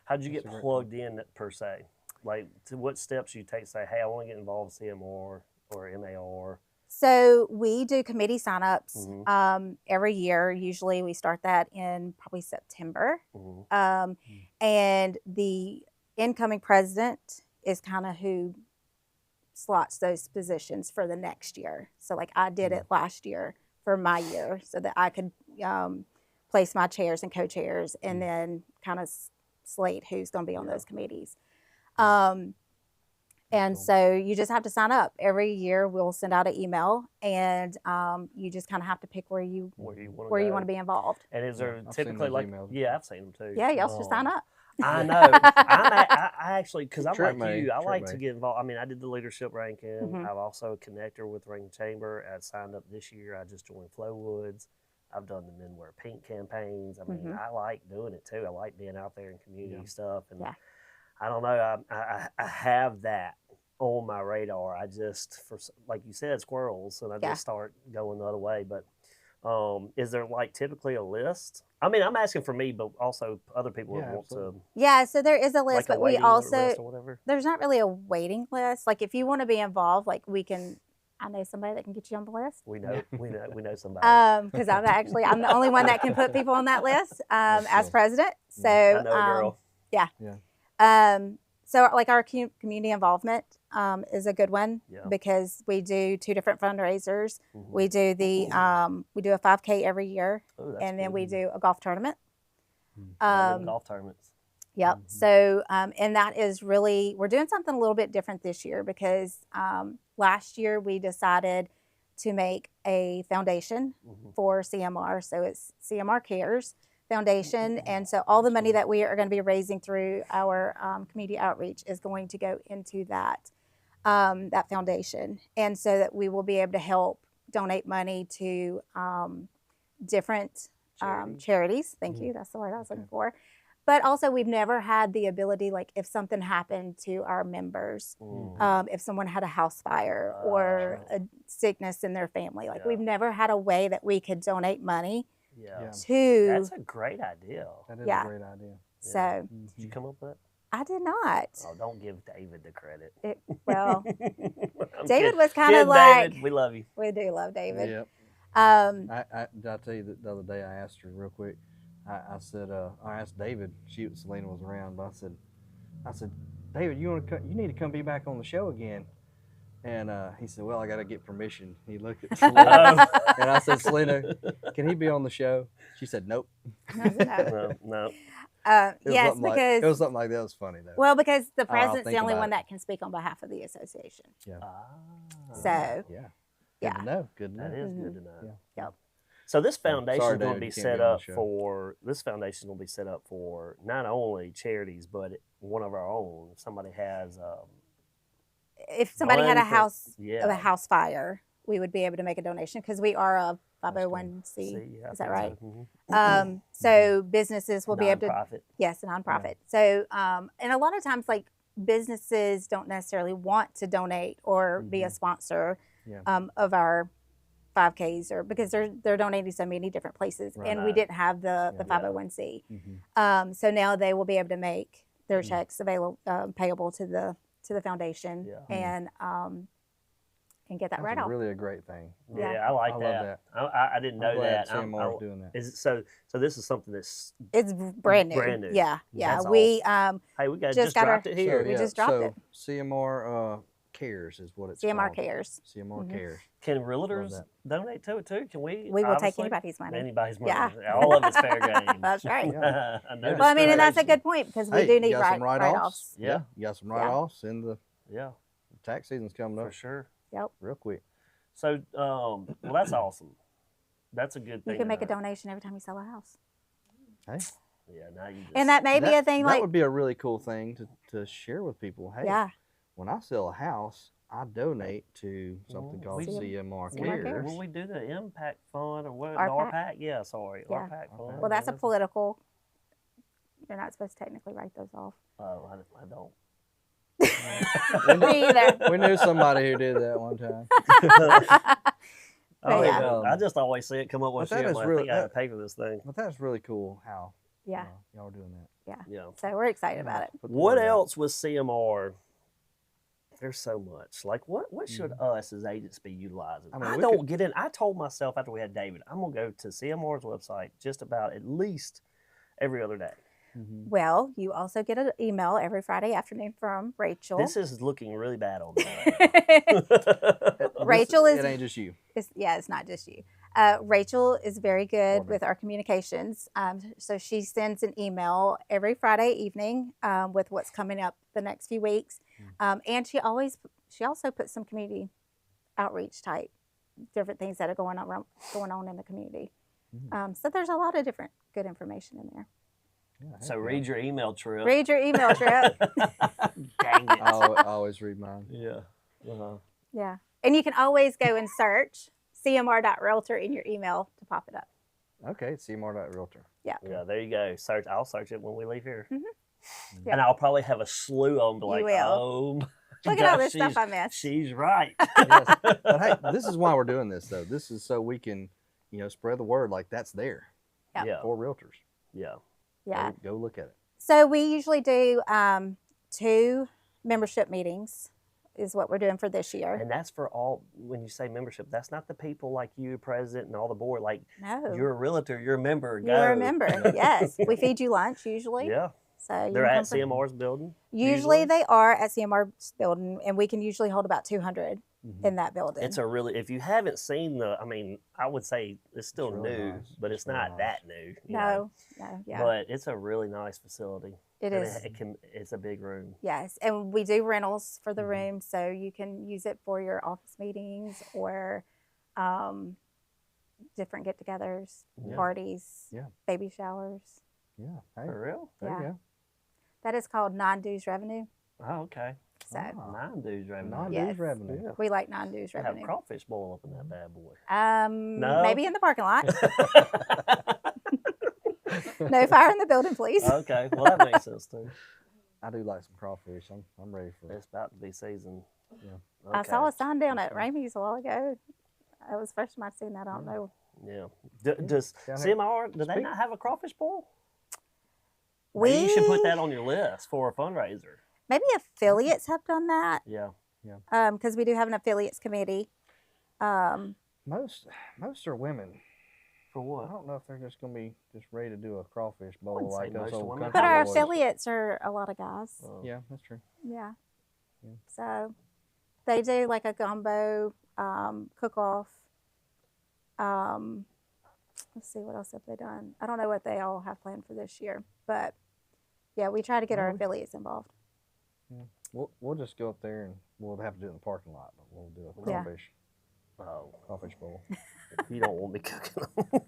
How'd you That's get a great plugged in per se? Like, to what steps you take to say, hey, I want to get involved in CMR or MAR? So we do committee signups Mhm. every year. Usually we start that in probably September. Mhm. And the incoming president is kind of who slots those positions for the next year. So like I did it last year for my year so that I could place my chairs and co-chairs and then kind of slate who's going to be on Yeah. those committees. And Cool. so you just have to sign up. Every year we'll send out an email, and you just kind of have to pick where you Where you want to want to be involved. And is there I've seen typically those like, emails. yeah, I've seen them too. Yeah, y'all should sign up. I know. I actually, because I'm Tripp like you, I Tripp like to may. get involved. I mean, I did the leadership ranking. Mhm. I'm also a connector with Ring Chamber. I signed up this year. I just joined Flowwoods. I've done the Men Wear Pink campaigns. I mean, Mhm. I like doing it too. I like being out there in community stuff, and Yeah. I don't know. I have that on my radar. I just like you said, squirrels, and I Yeah. just start going the other way. But is there like typically a list? I mean, I'm asking for me, but also other people would Yeah, want absolutely. Yeah, so there is a list, like a but we waiting also list or whatever. there's not really a waiting list. Like if you want to be involved, like I know somebody that can get you on the list. We know somebody. Because I'm the only one that can put people on that list as cool. president. So I know a girl. yeah. Yeah. So like our community involvement is a good one Yeah. because we do 2 different fundraisers. Mhm. We do we do a 5K every year, Oh, that's and then good. we do a golf tournament. Love them golf tournaments. Yep. Mhm. So, and that is really, we're doing something a little bit different this year because last year we decided to make a foundation Mhm. for CMR. So it's CMR Cares Foundation. And so all the money that we are going to be raising through our community outreach is going to go into that, that foundation. And so that we will be able to help donate money to different charities. Thank you. That's the word I was looking for. But also, we've never had the ability, like if something happened to our members, if someone had a house fire or a sickness in their family, like we've never had a way that we could donate money Yeah. to. That's a great idea. That is Yeah. a great idea. So Did you come up with that? I did not. Oh, don't give David the credit. Well, I'm David kidding. was kind of Kid like, David, we love you. we do love David. Yep. Did I tell you that the other day I asked her real quick? I said, I asked David, Selena was around, but I said, David, you need to come be back on the show again. And he said, well, I got to get permission. He looked at Selena, and I said, Selena, can he be on the show? She said, nope. No. Yes, because it was something like that. It was funny though. well, because the I'll president's think the only about one it. that can speak on behalf of the association. Yeah. So Yeah. yeah. Good to know. Good to know. That is good to know. Yeah. Yep. So this Sorry, foundation is going to David, be you can't set be on the up show. for this foundation will be set up for not only charities but one of our own. If somebody has if somebody had a house yeah. of a house fire, we would be able to make a donation because we are a 501c. See, I Is that think right? So. Mhm. So businesses will be able to, Nonprofit. yes, a nonprofit. So, and a lot of times, like businesses don't necessarily want to donate or be a sponsor Yeah. of our 5Ks or because they're donating so many different places, and we Right. didn't have the Yeah. 501c. Mhm. So now they will be able to make their checks available, payable to the foundation, Yeah. and get that That's right off. really a great thing. Yeah, Yeah. I like I love that. that. I didn't know I'm glad that. CMR is doing that. Is it so this is something that's It's brand new. Brand new. Yeah, yeah. That's we hey, we got just just got dropped our- it here. we just dropped it. CMR Cares is what it's CMR called. Cares. CMR Mhm. Cares. Can realtors that. donate to it too? Can we? We will take obviously? anybody's money. Anybody's money. Yeah. All of it's fair game. That's right. Yeah. No Well, I mean, and that's a discrimination. good point because we Hey, do you need got some write-offs. Yeah. You got some Yeah. write-offs in the Yeah, tax season's coming for up sure. Yep. real quick. So, well, that's awesome. That's a good thing. You can make a to know. donation every time you sell a house. Hey, Yeah, now you just. And that may be a thing that like, would be a really cool thing to share with people. Hey, yeah, when I sell a house, I donate to something called we- CMR CMR Cares. Cares. Will we do the impact fund or what? RPAC? RPAC? Yeah, sorry. Yeah. RPAC fund. Okay. well, that's a Yeah, political. You're not supposed to technically write those off. Oh, I don't. Me either. We knew somebody who did that one time. Oh, yeah. yeah. I just always see it come up with But that shit. is Like, really- I think I gotta that- pay for this thing. But that's really cool how Yeah. y'all are doing that. Yeah. So we're excited about it. Put the What word out. else with CMR? There's so much. Like, what should us as agents be utilizing? I mean, I we don't could- get in. I told myself after we had David, I'm gonna go to CMR's website just about at least every other day. Mhm. Well, you also get an email every Friday afternoon from Rachel. This is looking really bad on me. Right Rachel It is- ain't just you. it's not just you. Rachel is very good Or me. with our communications. So she sends an email every Friday evening with what's coming up the next few weeks. And she also puts some community outreach type, different things that are going on in the community. So there's a lot of different good information in there. Yeah, So heck read your email, Tripp. Read your email, Tripp. Dang it. I always read mine. Yeah. Uh-huh. Yeah. And you can always go and search cmr.realtor in your email to pop it up. Okay, it's CMR.Realtor. Yeah, there you go. Search. I'll search it when we leave here. Yeah. And I'll probably have a slew of them. You Like, will. oh, my Look at all gosh, this stuff I missed. She's right. Yes. But hey, this is why we're doing this, though. This is so we can, spread the word like that's there Yeah. for realtors. Yeah. Yeah. Go look at it. So we usually do 2 membership meetings is what we're doing for this year. And that's for all. When you say membership, that's not the people like you, president, and all the board. Like, No. you're a realtor. You're a member. Go. You're a member. Yes. We feed you lunch usually. Yeah. So you They're can at come for- CMR's building. Usually they are at CMR's building, and we can usually hold about 200 Mhm. in that building. It's a really. If you haven't seen I would say it's still It's really new, nice. but it's It's really not nice. that new. you know. No, yeah. But it's a really nice facility. It And is. It's a big room. Yes, and we do rentals for the Mhm. room, so you can use it for your office meetings or different get-togethers, Yeah. parties, Yeah. baby showers. Yeah. Hey, For real? there you Yeah. go. That is called non-dues revenue. Oh, okay. So Ah. 9 dues revenue. Non-dues Yes. revenue. Yeah. we like non-dues Have revenue. crawfish boil up in that bad boy. No? Maybe in the parking lot. Okay. No fire in the building, please. Well, that makes sense too. I do like some crawfish. I'm ready for it. It's about to be seasoned. Yeah. I saw a Okay. sign down at Okay. Ramey's a while ago. It was the first time I'd seen that. I don't know. Yeah. Does Down here. CMR? Do they Speak- not have a crawfish boil? We Maybe you should put that on your list for a fundraiser. maybe affiliates have done that Yeah. because we do have an affiliates committee. Most are women. For I what? don't know if they're just gonna be just ready to do a crawfish bowl wouldn't say like those most old women. country But our boys. affiliates are a lot of guys. Yeah, that's true. Yeah. Yeah. So they do like a gumbo cook-off. Let's see, what else have they done? I don't know what they all have planned for this year, but yeah, we try to get our Well, affiliates involved. We'll just go up there and we'll have to do it in the parking lot, but we'll do a Yeah. crawfish bowl. You don't want me cooking them.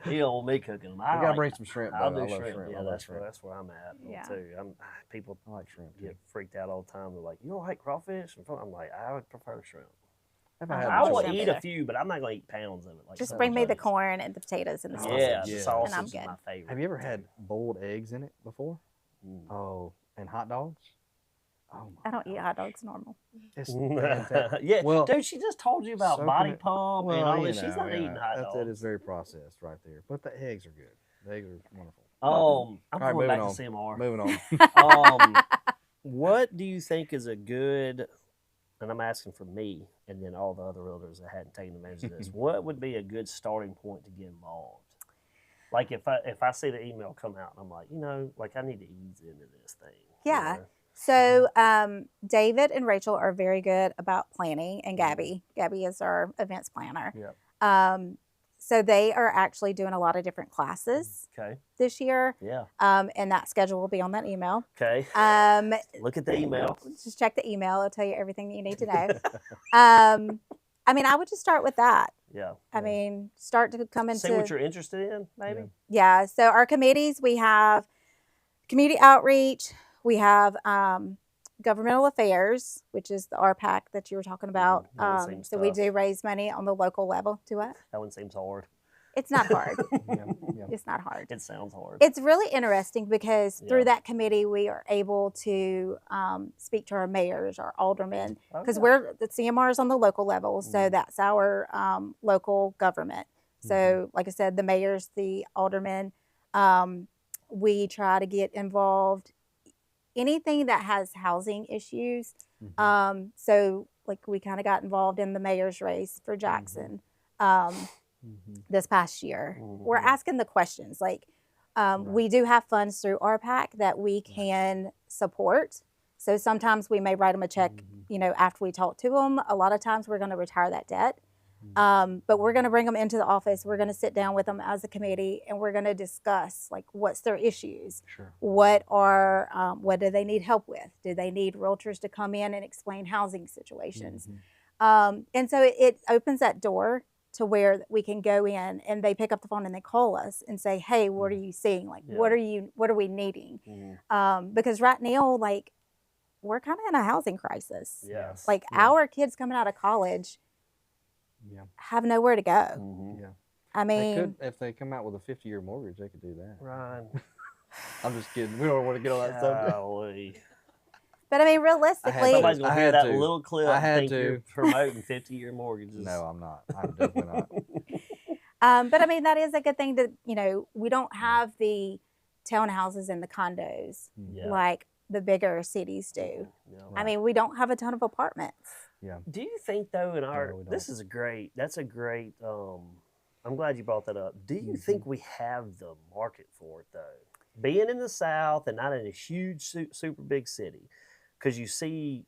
You don't want me cooking them. We gotta bring some shrimp. I'll though. do I love shrimp. Yeah, I love that's shrimp. where I'm at Yeah. too. People I like shrimp. Too. get freaked out all the time. They're like, "You don't like crawfish?" I'm like, "I would prefer shrimp. Have I I had I like will shrimp eat either. a few, but I'm not gonna eat pounds of it. Like Just some bring me the places. corn and the potatoes and the sausage. Yeah, the Yeah. sausage And I'm is good. my favorite. Have you ever had boiled eggs in it before? Mm. Oh, and hot dogs? Oh my I don't eat gosh. hot dogs normal. It's fantastic. Yeah, Well, dude, she just told you about soaking body it- pump and all this. She's not eating hot That dogs. is very processed right there. But the eggs are good. The eggs are wonderful. I'm All right, going back to moving CMR. Moving on. What do you think is a good, and I'm asking for me and then all the other realtors that hadn't taken advantage of this, what would be a good starting point to get involved? Like if I see the email come out and I'm like, I need to ease into this thing. Yeah. So David and Rachel are very good about planning, and Gabby is our events planner. Yep. So they are actually doing a lot of different classes Okay. this year, Yeah. and that schedule will be on that email. Okay. Look at the email. Just check the email; it'll tell you everything you need to know. I would just start with that. Yeah. I mean, start to come into See what you're interested in, maybe. Yeah, so our committees, we have community outreach, we have governmental affairs, which is the RPAC that you were talking about. that seems So we tough. do raise money on the local level. Do what? That one seems hard. It's not hard. Yeah, yeah. It's not hard. It sounds hard. It's really interesting because Yeah. through that committee, we are able to speak to our mayors, our aldermen, because Okay. the CMR is on the local level, so Mhm. that's our local government. So, like I said, the mayors, the aldermen, we try to get involved. Anything that has housing issues. Mhm. So, like we kind of got involved in the mayor's race for Jackson Mhm. this past year. We're Mhm. asking the questions. Like, we do have funds through RPAC that we can support. So sometimes we may write them a check, Mhm. After we talk to them. A lot of times we're going to retire that debt. But we're going to bring them into the office. We're going to sit down with them as a committee, and we're going to discuss like what's their issues. Sure. What do they need help with? Do they need realtors to come in and explain housing situations? Mhm. And so it opens that door to where we can go in, and they pick up the phone and they call us and say, "Hey, what are you seeing? Like, what are we needing?" Mhm. Because right now, like, we're kind of in a housing crisis. Yes. Like Yeah. our kids coming out of college Yeah. have nowhere to go. Mhm. Yeah. I They mean, could, if they come out with a 50-year mortgage, they could do that. Ryan. I'm just kidding. We don't want to get on that subject. Golly. but I mean, I realistically, had Somebody's gonna I hear had that to. little clip I and had think you're to. promoting 50-year mortgages. No, I'm not. I'm definitely not. but I mean, that is a good thing to, we don't have the townhouses and the condos Yeah. like the bigger cities do. Yeah. I mean, we don't have a ton of apartments. Yeah. Do you think though in our we don't. this is a great that's a great I'm glad you brought that up. Do you think we have the market for it though? Being in the South and not in a huge super big city, because you see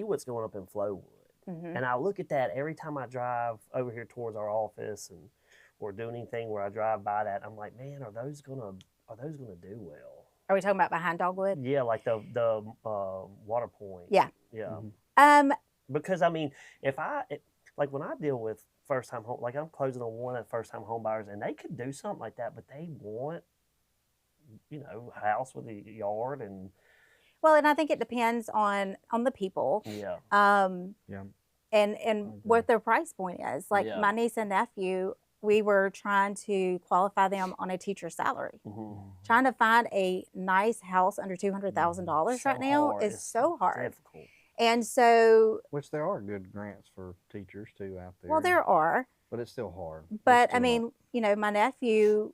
what's going up in Flowood, and I look at that every time I drive over here towards our office and or do anything where I drive by that. I'm like, man, are those gonna do well? Are we talking about behind Dogwood? Yeah, like the Water Point. Yeah. Yeah. Um, Because I mean, like when I deal with first time home, like I'm closing on one of first time home buyers, and they could do something like that, but they want, a house with a yard and well, and I think it depends on the people. yeah, Yeah. And what their price point is. Like Yeah. my niece and nephew, we were trying to qualify them on a teacher's salary. Trying to find a nice house under $200,000 right now is so hard. difficult. And so, Which there are good grants for teachers too out there. well, there are, But it's still hard. It's but I still mean, my nephew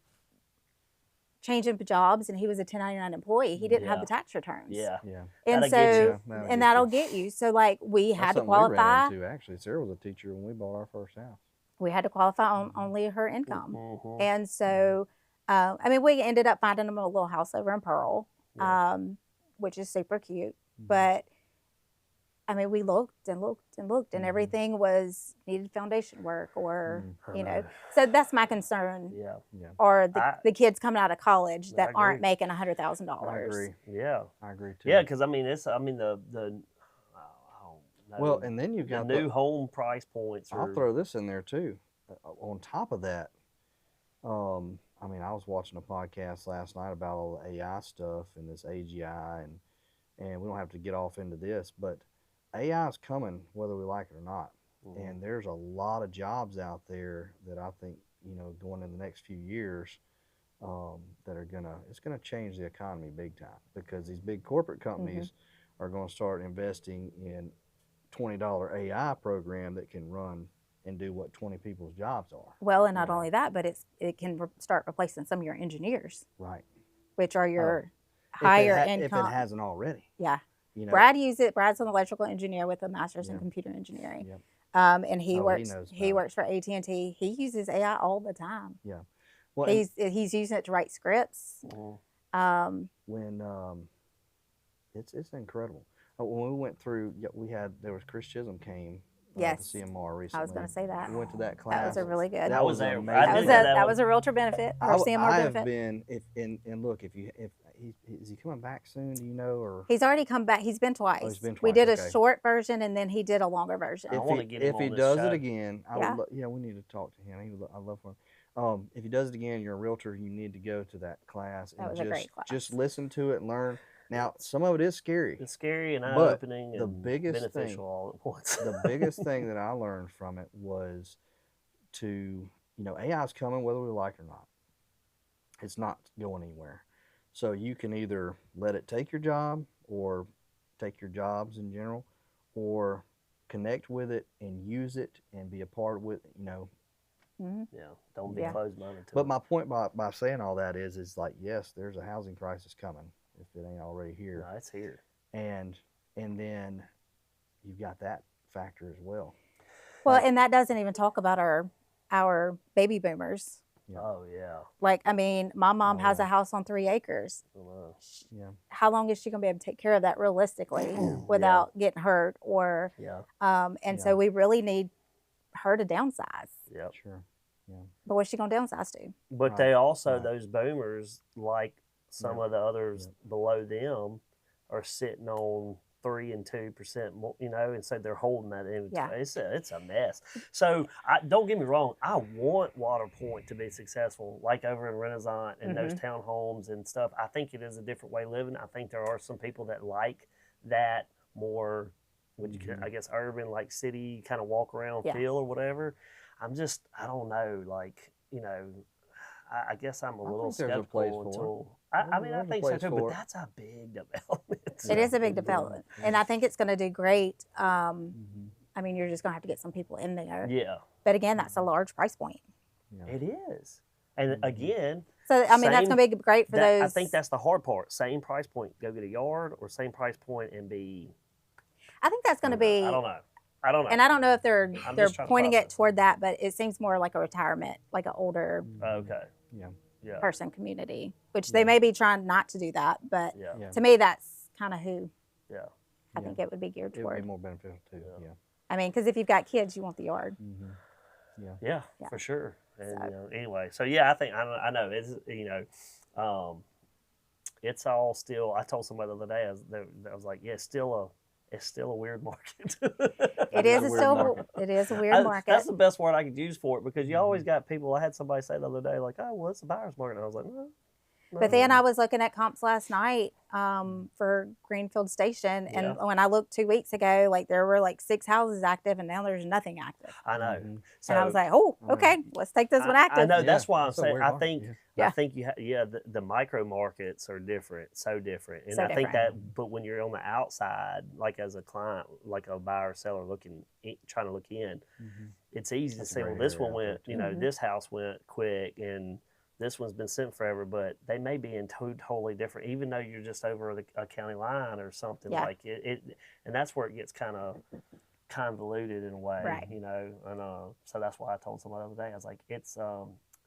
changing jobs and he was a 1099 employee. He didn't have Yeah. the tax returns. Yeah, hard. Yeah. And That'll get so, you. and that'll get you. So like we That's had to something we ran qualify. into, actually. Sarah was a teacher when we bought our first house. We had to qualify on only her income. Mhm. And so, I mean, we ended up finding them a little house over in Pearl, Yeah. which is super cute. Mhm. But I mean, we looked and looked and looked, and Mhm. everything needed foundation work, or Mhm. So that's my concern. Yeah, Yeah. Or I- the kids coming out of college I that agree. aren't making I $100,000. agree. yeah, I agree too. yeah. Because I mean, the I don't know. Well, and then you've the got new home price points. I'll throw this in there too. On top of that, I mean, I was watching a podcast last night about all the AI stuff and this AGI, and we don't have to get off into this, but AI is coming whether we like it or not. And there's a lot of jobs out there that I think, going in the next few years, that it's gonna change the economy big time, because these big corporate companies are going to start investing in $20 AI program that can run and do what 20 people's jobs are. Well, and not only that, but it can start replacing some of your engineers, Right. which are your If it higher If income. it hasn't already. Yeah. You know. Brad used it. Brad's an electrical engineer with a master's in Yeah. computer engineering. Yep. And he Oh, he works. knows He about it. works for AT&T. He uses AI all the time. Yeah. Well, He's using it to write scripts. when it's incredible. When we went through, there was Chris Chisholm came to Yes. CMR recently. I was going to say that. We went to that class. That was a really good. That was there. amazing. I That was did that that one. was a realtor benefit or CMR I benefit. have been and look, if is he coming back soon? Do you know, or He's already come back. He's been twice. he's been We twice, did okay. a short version and then he did a longer version. I wanna get him if on he this does show. it again, Yeah. we need to talk to him. I love him. If he does it again, you're a realtor. You need to go to that class and That was a great class. just listen to it and learn. Now, some of it is scary. It's scary and But eye-opening the and biggest beneficial thing- all at once. The biggest thing that I learned from it was to, AI is coming whether we like it or not. It's not going anywhere. So you can either let it take your job, or take your jobs in general, or connect with it and use it and be a part with it, Yeah, don't be Yeah. closed-minded to But it. my point by saying all that is like, yes, there's a housing crisis coming if it ain't already here. No, it's here. And then you've got that factor as well. Well, Like- and that doesn't even talk about our baby boomers. Yeah. Oh yeah. Like, I mean, my mom Oh, has yeah. a house on 3 acres. Yeah. How long is she going to be able to take care of that realistically without getting hurt? Or, Yeah. and Yeah. so we really need her to downsize. Yep. Sure. But what's she going to downsize to? But Right, they also right. those boomers, like some Yeah. of the others Yeah. below them, are sitting on 3 and 2% more, and so they're holding that inventory. Yeah. It's a mess. So don't get me wrong, I want Water Point to be successful, like over in Renaissance and those townhomes and stuff. I think it is a different way of living. I think there are some people that like that more, I guess, urban, like city kind of walk around Yeah. feel or whatever. I don't know, like you know, I guess I'm a I little think there's a place skeptical for it. until I mean I There's a think so place too, for but it. that's a big development. It is a big Yeah. development, and I think it's going to do great. Mhm. I mean, you're just going to have to get some people in there. Yeah, But again, that's a large price point. Yeah. it is. And Mhm. again, So I mean, that's Same- going to be great for those. I think that's the hard part. Same price point, go get a yard, or same price point and be. I think that's going to be. I don't know. I don't know. And I don't know if they're I'm they're just trying to pointing it process it. toward that, but it seems more like a retirement, like an older Okay. Yeah. Yeah. person community, which they may be trying not to do that, but Yeah. Yeah. to me, that's kind of who Yeah. I Yeah. think it would be geared It would be toward. more beneficial too. Yeah. Yeah. I mean, because if you've got kids, you want the yard. Mhm. Yeah. Yeah, Yeah. for sure. And So- you know, anyway, so yeah, I think I know it's it's all still. I told somebody the other day I was like, yeah, it's still a weird market. It is is a a weird still market. it is a weird market. That's the best word I could use for it because you always Mm-hmm. got people. I had somebody say the other day like, oh, well, it's a buyer's market. And I was like, no. But then I was looking at comps last night for Greenfield Station, and Yeah. when I looked 2 weeks ago, like there were like 6 houses active, and now there's nothing active. I know. Mhm. So And I was like, oh, Right. okay, let's take this one active. I know. Yeah, That's why I'm it's a saying. weird I market, think. yeah. Yeah. I think the micro markets are different, so different, and So I think different. that. But when you're on the outside, like as a client, like a buyer or seller trying to look in, Mhm. it's easy That's a to say, well, great this area one out there, went, too. you know, Mhm. this house went quick, and this one's been sitting forever, but they may be in totally different, even though you're just over a county line or something Yeah. like it, and that's where it gets kind of convoluted in a way, Right. you know, and so that's why I told someone the other day, I was like, it's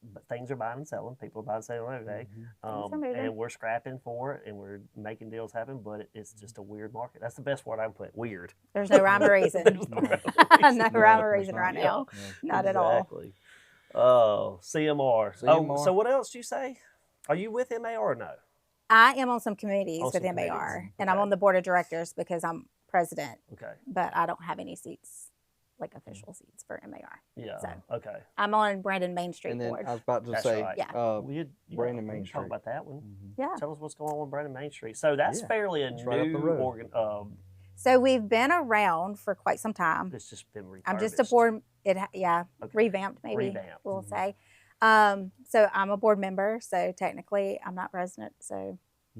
but things are buying and selling, people are buying and selling every day, Mhm. Things are moving. and we're scrapping for it, and we're making deals happen, but it's just a weird market. That's the best word I can put. Weird. There's no rhyme or reason. There's no No. rhyme or reason. No No, rhyme or there's reason not. right Yeah. now. Yeah. Not at all. Exactly. Oh, CMR. Oh, CMR. so what else do you say? Are you with MAR or no? I am on some committees On with some MAR, committees, and I'm okay. on the board of directors because I'm president, Okay. but I don't have any seats, like official seats for MAR. Yeah. So. Okay. I'm on Brandon Main Street And then board. I was about to That's say, right. Yeah. Well, Brandon we Main can talk Street. about that one. Mhm. Yeah. Tell us what's going on with Brandon Main Street. So that's Yeah. fairly a It's right up the new road. organ. So we've been around for quite some time. It's just been refurbished. I'm just a board. Okay. Revamped maybe. Revamped. We'll Mhm. say. So I'm a board member. So technically, I'm not president. So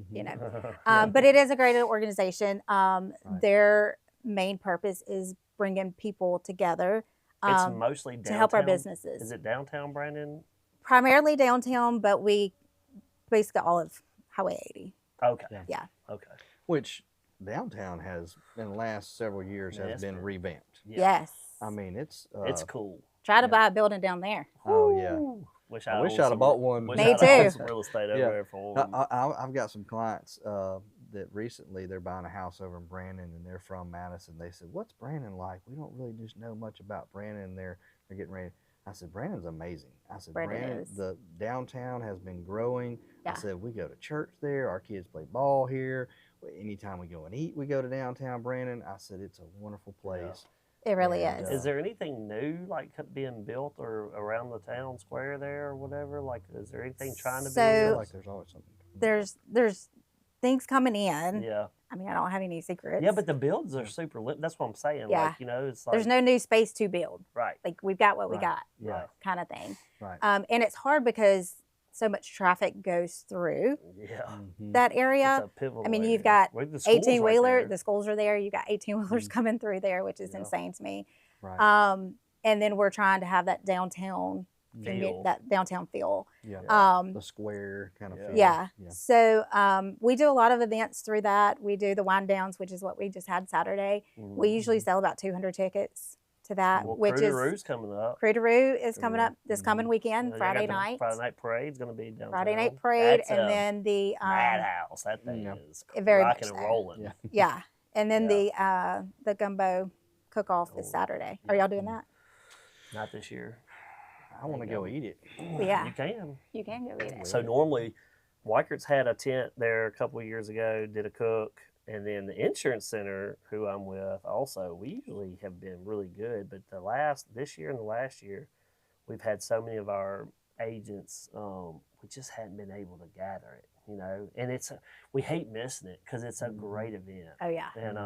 you know. But it is a great organization. Their main purpose is bringing people together It's mostly downtown. to help our businesses. Is it downtown, Brandon? Primarily downtown, but we basically all of Highway 80. Okay. Yeah. Okay. Which downtown has, in the last several years, Yeah, has it's been been- revamped. Yeah. Yes. I mean, it's It's cool. Try to yeah. buy a building down there. Oh yeah. Wish I I wish owned I'd have some- bought one. wish Me I'd owned too. some real estate over Yeah. there for them. I've got some clients that recently they're buying a house over in Brandon and they're from Madison. They said, "What's Brandon like? We don't really just know much about Brandon." They're getting ready. I said, "Brandon's amazing." I said, Brandon "Brandon, is. the downtown has been growing." Yeah. I said, "We go to church there. Our kids play ball here. Anytime we go and eat, we go to downtown Brandon." I said, "It's a wonderful place." It really And, is. Is there anything new like being built or around the town square there or whatever? Like, is there anything trying to I So- feel be? like there's always something. There's things coming in. Yeah, I mean, I don't have any secrets. yeah, but the builds are super lit. That's what I'm saying. Yeah. Like, you know, it's like there's no new space to build. right, Like we've got what we Right. got, Yeah. kind of thing. Right. And it's hard because so much traffic goes through yeah. Mhm. that area. It's a pivotal I mean, area. you've got Well, the school's 18 right wheeler. there. The schools are there. You got 18 wheelers Mhm. coming through there, which is Yeah. insane to me. Right. And then we're trying to have that downtown, Feel. that downtown feel. Yeah. Um, The square kind of Yeah. feel. yeah. Yeah. So we do a lot of events through that. We do the wind downs, which is what we just had Saturday. We usually sell about 200 tickets to that, well, which is Roo's coming up. Crew is coming Crew. up this coming weekend, Yeah, you Friday got the night. Friday night parade's going to be downtown. Friday night parade, That's and a then the madhouse. That thing Yeah. is Very much rocking and so. rolling. Yeah. yeah, and then Yeah. the gumbo cook off this Oh, Saturday. Are yeah. y'all doing that? Not this year. I want to go eat it. Yeah. You can. You can go eat it. So normally, Weikert's had a tent there a couple of years ago, did a cook, and then the insurance center, who I'm with, also, we usually have been really good. But this year and the last year, we've had so many of our agents, we just hadn't been able to gather it, you know. And we hate missing it because it's a great event. Oh yeah, And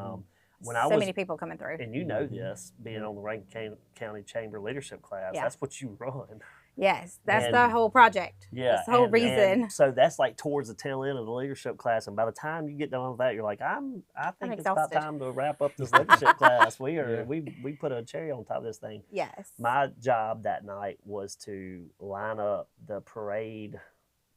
when so I was, many people coming through. and you know this, being on the Rankin County Chamber Leadership class, Yeah. that's what you run. Yes, that's the And- whole project. Yeah, That's the whole reason. and so that's like towards the tail end of the leadership class, and by the time you get done with that, you're like, I think it's about exhausted. time to wrap up this leadership class. Yeah. We put a cherry on top of this thing. Yes. My job that night was to line up the parade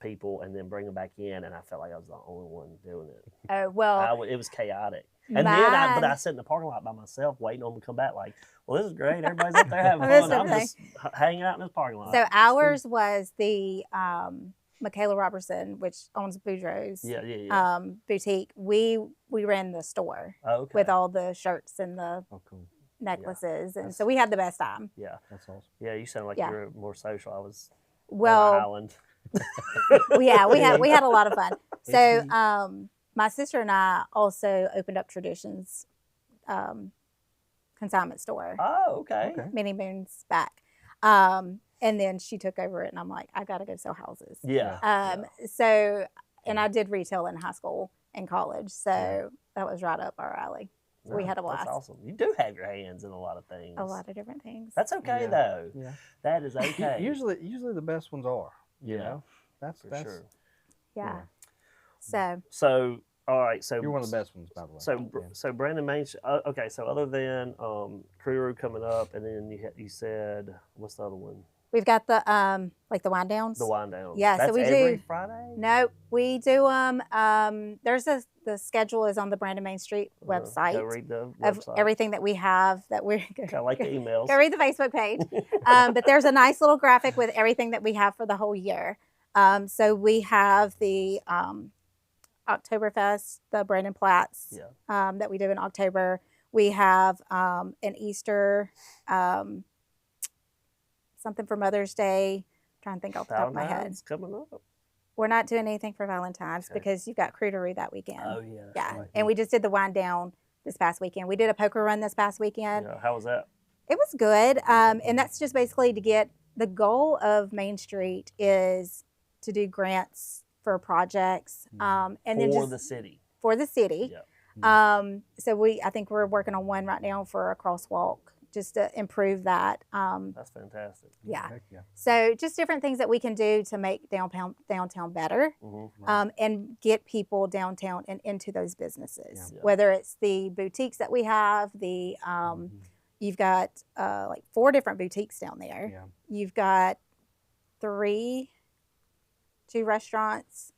people and then bring them back in, and I felt like I was the only one doing it. Oh, well, It was chaotic. And then I mine- sit in the parking lot by myself waiting on them to come back. Like, well, this is great. Everybody's up there having This fun. is I'm everything. just hanging out in this parking lot. So ours was the Michaela Robertson, which owns Boudreaux's yeah. boutique. We ran the store Oh, okay. with all the shirts and the Oh, cool. necklaces, and That's- so we had the best time. Yeah, That's awesome. yeah. You sound like Yeah. you were more social. I was on the Well, island. yeah, we had a lot of fun. So neat. my sister and I also opened up Traditions consignment store Oh, okay. Okay. many moons back. And then she took over it, and I'm like, I gotta go sell houses. Yeah. So, and I did retail in high school and college, so Yeah. that was right up our alley. So we had a blast. That's awesome. You do have your hands in a lot of things. A lot of different things. That's okay Yeah. though. Yeah. That is okay. Usually the best ones are. You Yeah. know? That's for sure. Yeah. yeah. So So, all right. So You're one of the best ones, by the way. So Brandon Main. Okay. So other than Crew coming up, and then you said what's the other one? we've got the like the wind downs. The wind down. Yeah, so That's we every do- Friday. No, we do the schedule is on the Brandon Main Street website Go read the of website. everything that we have that we're Kind of like the emails. go read the Facebook page. But there's a nice little graphic with everything that we have for the whole year. So we have the Oktoberfest, the Brandon Platts Yeah. that we do in October. We have an Easter, something for Mother's Day. I'm trying to think off the top of my head. Valentine's coming up. We're not doing anything for Valentine's Okay. because you've got Crudery that weekend. Oh yeah. that's yeah, right. and we just did the wind down this past weekend. We did a poker run this past weekend. Yeah. How was that? It was good, and that's just basically to get the goal of Main Street is to do grants for projects, and then For just the city. for the city. Yeah. So I think we're working on one right now for a crosswalk just to improve that. That's fantastic. Yeah. Heck yeah. So just different things that we can do to make downtown better. Mm-hmm. And get people downtown and into those businesses. Yeah. Whether it's the boutiques that we have, you've got like 4 different boutiques down there. Yeah. You've got 2 restaurants.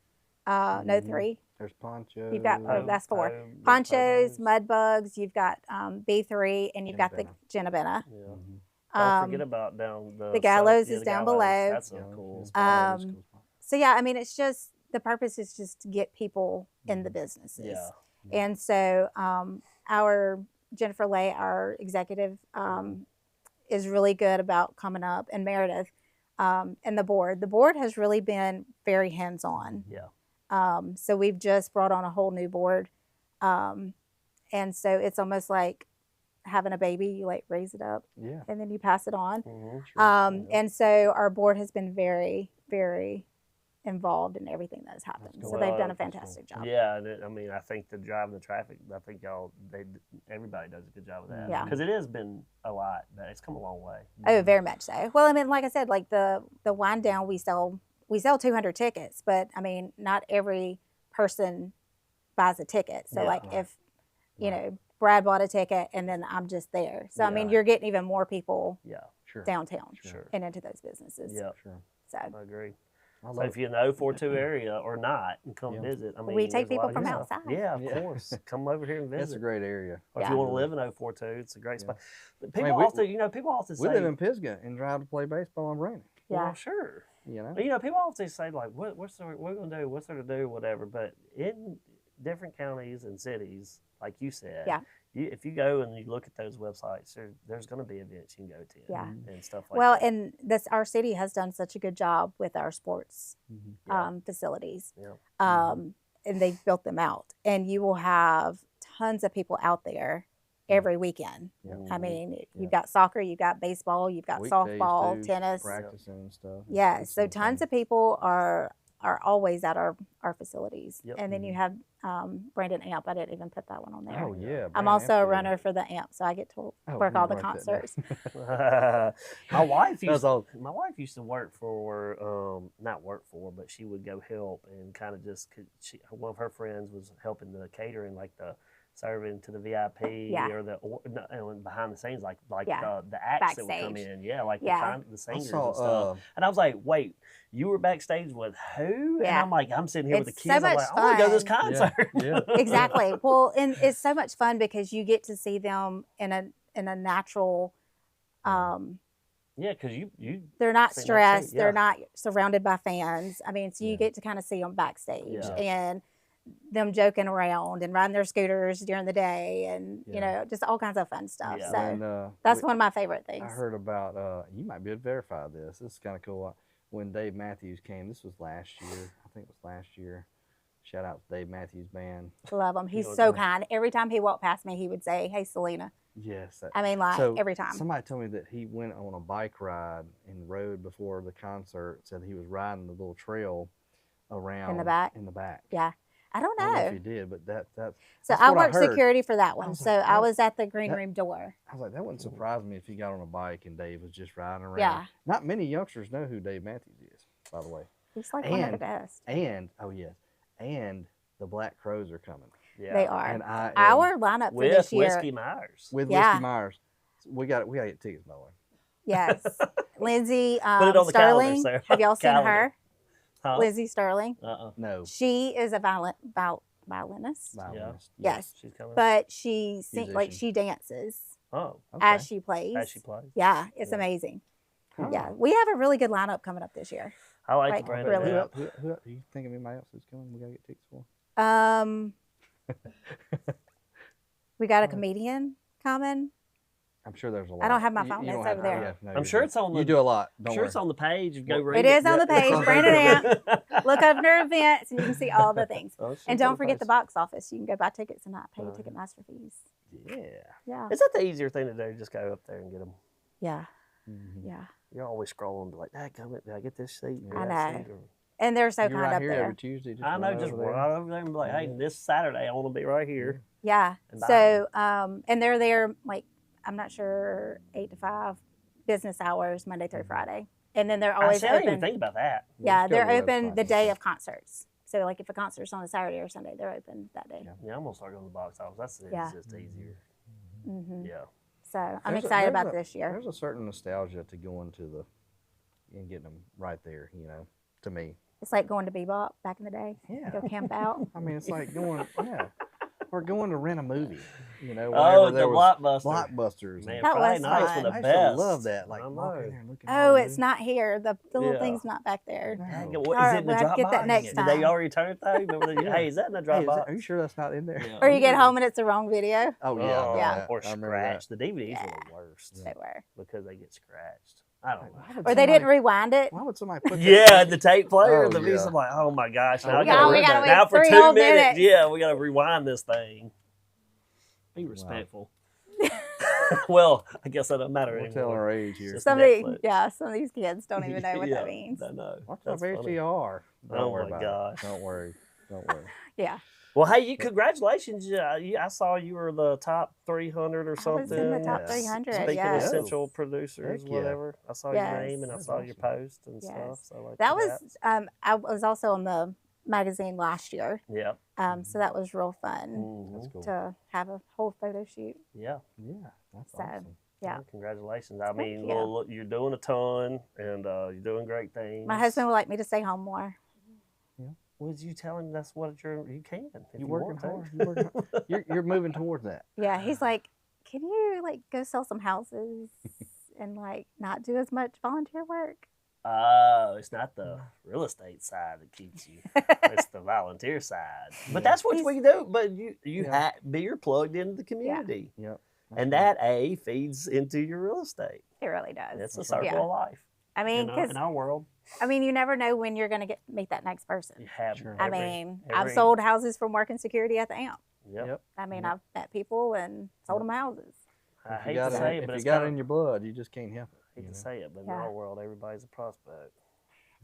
No, Mhm. 3. There's Poncho. You've got that's 4. The Ponchos, Pobos. Mud Bugs. You've got B3, and you've got the Genabena. Yeah. Mhm. Don't forget about down the Gallows yeah, is the down Gallows. below. That's a Yeah. cool It's spot. cool. It's cool spot. So yeah, I mean, it's just the purpose is just to get people in the businesses. Yeah. And so our Jennifer Lay, our executive, is really good about coming up, and Meredith, and the board. The board has really been very hands-on. Yeah. So we've just brought on a whole new board, and so it's almost like having a baby. You like raise it up, Yeah. and then you pass it on. Mhm. And so our board has been very, very involved in everything that's happened. cool. So they've done a That's cool. fantastic job. Yeah, and I mean, I think the driving the traffic. I think everybody does a good job of that. Yeah. Because it has been a lot, but it's come a long way. Oh, very much so. Well, I mean, like I said, like the wind down, we sell 200 tickets, but I mean, not every person buys a ticket. So Yeah. like Right. if Brad bought a ticket and then I'm just there. So I mean, Yeah. you're getting even more people Yeah. Sure. downtown Sure. and into those businesses. Yeah. Sure. So I agree. I So love if you're in the 042 area or not, and come Yeah. visit. I mean, We take there's a lot people from of stuff. outside. Yeah, of Yeah. course. Come over here and it. It's visit. a great area. Or if Yeah. you want to live in 042, it's a great Yeah. spot. But people I mean, we- often, people often We say, live in Pisgah and drive to play baseball in Brandon. yeah. well, sure. You know. But, people often say like, what's there, what are we gonna do? What's there to do? Whatever. But in different counties and cities, like you said, Yeah. if you go and you look at those websites, there's going to be events you can go to, Yeah. and stuff like Well, that. and our city has done such a good job with our sports Mhm. Yeah. facilities. Yeah. And they've built them out. And you will have tons of people out there every weekend. Yeah. I Mhm. mean, you've got soccer, you've got baseball, you've got Weekdays, softball, too, tennis. practicing and stuff. Yeah, It's so insane. tons of people are are always at our facilities. Yep. And then you have Brandon Amp. I didn't even put that one on there. Oh yeah. I'm Brand also a Amp, yeah. runner for the Amp, so I get to Oh, work we all the write that down. concerts. my wife used all- my wife used to work for not work for, but she would go help and kind of just one of her friends was helping the catering, like the serving to the VIP Yeah. or and behind the scenes, like Yeah. the acts that would come Backstage. in, yeah, like Yeah. the I singers saw, and stuff. And I was like, wait, you were backstage with who? And Yeah. I'm like, I'm sitting here with the It's kids. so I'm much like, I want to go to this fun. concert. Yeah. Exactly. Well, and it's so much fun because you get to see them in a natural. Yeah, because you They're not Same stressed. backstage, They're yeah. not surrounded by fans. I mean, so you Yeah. get to kind of see them backstage Yeah. and them joking around and riding their scooters during the day, and you Yeah. know, just all kinds of fun stuff. Yeah. So When, that's one of my favorite things. I heard about, you might be able to verify this. This is kind of cool. When Dave Matthews came, this was last year. I think it was last year. Shout out to Dave Matthews Band. Love him. He's know, so yeah. kind. Every time he walked past me, he would say, "Hey, Selena." Yes. I mean, like So every time. somebody told me that he went on a bike ride and rode before the concert. Said he was riding the little trail around In the back? In the back. Yeah. I don't I don't know if know. he did, but that's So that's I what I worked heard. security for that one. was So like, I that- was at the green that- room door. I was like, that wouldn't surprise me if he got on a bike and Dave was just riding around. Yeah. Not many youngsters know who Dave Matthews is, by the way. He's like one of the And- best. And oh yes, and the Black Crows are coming. yeah. They are. And I am Our lineup for with this year. Whiskey Myers. with Yeah. Whiskey Myers. We got to get tickets, by the way. Yes. Lindsay Put it on the calendar, Sterling. Sarah. Have y'all seen Calendar. her? Huh? Lizzie Sterling. No. She is a violinist. Violinist. Yes. She's coming. But she like Musician. she dances Oh, Okay. as she plays. as she plays. Yeah, it's Yeah. amazing. Huh. Yeah, we have a really good lineup coming up this year. I like Like, the Brandon really. Amp. Who do you think of anybody else who's coming? We got to get tickets for. We got a comedian coming. I'm sure there's a lot. I don't have my You- phone you don't notes have over to- there. yeah, no, I'm you're sure good. it's on You the- do a lot. I'm Don't sure worry. it's on the page. Go Well, read It is on the Yeah, it's page, on Brandon Facebook. Amp. Look under events and you can see all the things. Oh, she's And on don't forget the page. box office. You can go buy tickets and not pay Oh, Ticketmaster fees. Yeah. Yeah. Is that the easier thing to do? Just go up there and get them. Yeah. Mhm. Yeah. You're always scrolling, like, did I get this seat? I That know. seat?" Or- And they're so You're kind right up here there. every Tuesday. Just I know, run just over there. right over there and be like, hey, this Saturday I want to be right here. Yeah. And buy So, and they're there like, I'm not sure, 8 to 5 business hours, Monday through Friday. And then they're always I didn't even open. think about that. Yeah, Just go to they're the open website the and day see. of concerts. So, like, if a concert's on a Saturday or Sunday, they're open that day. Yeah. Yeah, I'm gonna start going to the box office. That's Yeah. just easier. Hmm Yeah. So, I'm There's a- excited there's about a- this year. There's a certain nostalgia to going to and getting them right there, to me. It's like going to Bebop back in the day. Yeah. Go camp out. I mean, it's like going, or going to rent a movie, Oh, whenever the there was Blockbuster. blockbusters. Man, and- That Friday was nights fun. were the I best. used to love that. Like, I walk in know. there and looking at all Oh, the it's not here. The little Yeah. thing's not back there. No. Dang, Oh. what, All is right, it in the we'll have drop to get that box? next Did time. they already turn it though? Remember Yeah. hey, is that in the Hey, drop is box? are you sure that's not in there? Yeah. Or you get home and it's the wrong video. Oh, yeah. Oh, Yeah. Or I remember scratched. that. The DVDs Yeah. were the worst Yeah. They were. because they get scratched. I don't know. Why would Or they didn't somebody- rewind it. Why would somebody put that? Yeah, the tape player, Oh, the yeah. Visa, I'm like, oh my gosh. Oh, Now, I we gotta gotta- read we gotta that. wait Now for 3 2 whole minutes. minutes. Yeah, we got to rewind this thing. Be respectful. Well, I guess that doesn't matter We're anymore. telling our age here. Just Some Netflix. of these kids don't even know what Yeah, that means. I know. Watch how That's very funny. you are. Don't Oh worry my about gosh. it. Don't worry. Don't worry. Yeah. Well, hey, congratulations. I saw you were the top 300 or I something. was in the top Yes. 300. Speaking yes. of Central Producers, Heck yeah. whatever. I saw Yes. your name and I That's saw your awesome. post and Yes. stuff. So like That was, I was also on the magazine last year. Yeah. So that was real fun Mhm. That's cool. to have a whole photo shoot. Yeah. Yeah, that's So, awesome. Yeah. Well, congratulations. I Thank mean, you. well, look, you're doing a ton and you're doing great things. My husband would like me to stay home more. Would you tell him that's what you can? If You're you working want to. hard. You're working hard. You're moving towards that. Yeah, he's like, can you like go sell some houses and like not do as much volunteer work? Oh, it's not the real estate side that keeps you. It's the volunteer side. But Yeah. that's what He's- we do. But you Yeah. you're plugged into the community. Yep. And that feeds into your real estate. It really does. It's a That's right. circle Yeah. of life. I mean, because in our world, you never know when you're going to meet that next person. you have. Sure. I mean, I've sold houses from working security at the AMP. Yep. Yep. I mean, Yep. I've met people and sold them houses. I If hate you got to it, say it, if but you it's got it kind in your blood, you just can't help it. hate you to know? say it, but in Yeah. our world, everybody's a prospect.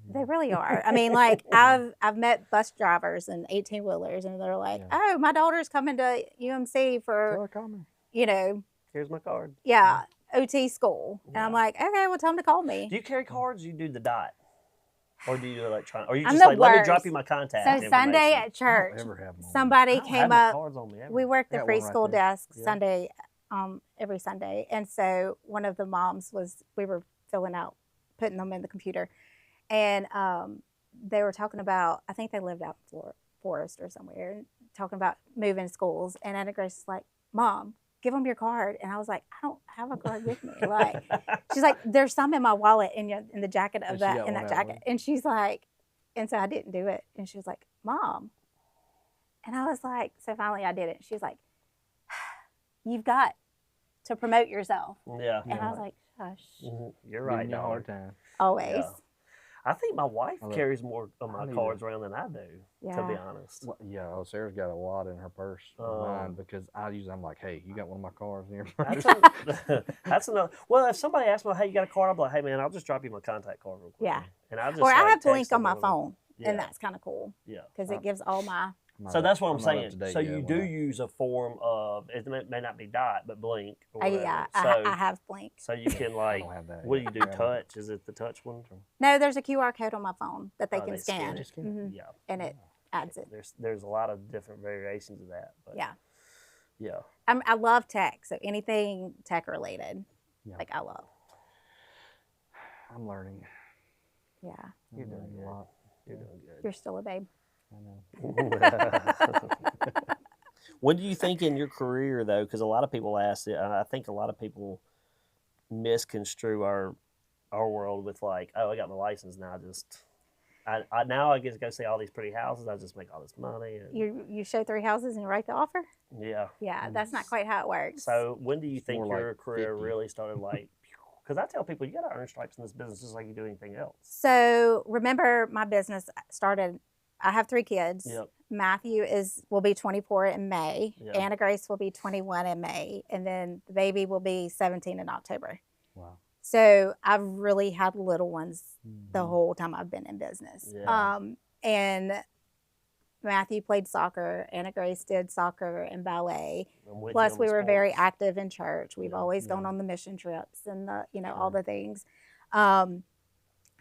They really are. I mean, like I've met bus drivers and 18-wheelers, and they're like, Yeah. "Oh, my daughter's coming to UMC for, Tell her call me. you know, Here's my card. yeah, OT school." And I'm Yeah. like, "Okay, well, tell them to call me." Do you carry cards? Or you do the dot, or do you do electronic? Or you I'm just the like, let me drop worst. you my contact So information. Sunday at I church, don't ever have them on me. somebody I don't have came my up. cards on me ever. We worked the I got one right preschool there. desk Yeah. Sunday, every Sunday, and so one of the moms we were putting them in the computer, and they were talking about, I think they lived out in Forest or somewhere, and talking about moving schools, and Anna Grace was like, "Mom, give them your card," and I was like, "I don't have a card with me." Like, she's like, "There's some in my wallet in the jacket of And she got that in one that out jacket," with and she's like, and so I didn't do it, and she was like, "Mom," and I was like, so finally I did it. She was like, "You've got to promote yourself," Yeah. and I was like, "Hush." Mhm. You're Giving right, you a hard dog. time. Always. Yeah. I think my wife I love- carries more of I my need cards around than I do, to be Yeah. honest. Well, yeah, Sarah's got a lot in her purse of mine because I'm like, hey, you got one of my cards in your purse? That's another. Well, if somebody asks me, "Hey, you got a card?" I'm like, "Hey, man, I'll just drop you my contact card real quick." Yeah. And I'll just Or I like, have Blink text on them my or whatever. phone, Yeah. and that's kind of cool Yeah. because it gives all my. So that's what I'm not up saying. to date So yet you when do I- use a form of, it may not be Dot, but Blink or whatever. Yeah, So, I have Blink. so you can like, don't have that what do yet. you do? Yeah. Touch? Is it the touch one? No, there's a QR code on my phone that they Oh, can they scan scan, it? Just kidding. Mhm, Yeah. and it adds it. There's a lot of different variations of that. But Yeah. Yeah. I love tech, so anything tech related, Yeah. like I love. I'm learning. Yeah, You're I'm doing learning good. a lot. You're doing good. you're still a babe. I know. When do you think in your career, though, because a lot of people ask it, and I think a lot of people misconstrue our world with like, "Oh, I got my license now. Now I get to go see all these pretty houses. I just make all this money." And, You show 3 houses and you write the offer. yeah. Yeah, that's not quite how it works. So when do you think more like your career 50. really started like? Because I tell people you got to earn stripes in this business just like you do anything else. So remember, my business started. I have 3 kids. Yep. Matthew will be 24 in May. Yeah. Anna Grace will be 21 in May, and then the baby will be 17 in October. Wow. So I've really had little ones the Mhm. whole time I've been in business. Yeah. And Matthew played soccer. Anna Grace did soccer and ballet. I'm with you Plus, on we the were very sports. active in church. We've Yeah, always gone yeah. on the mission trips and all Sure. the things.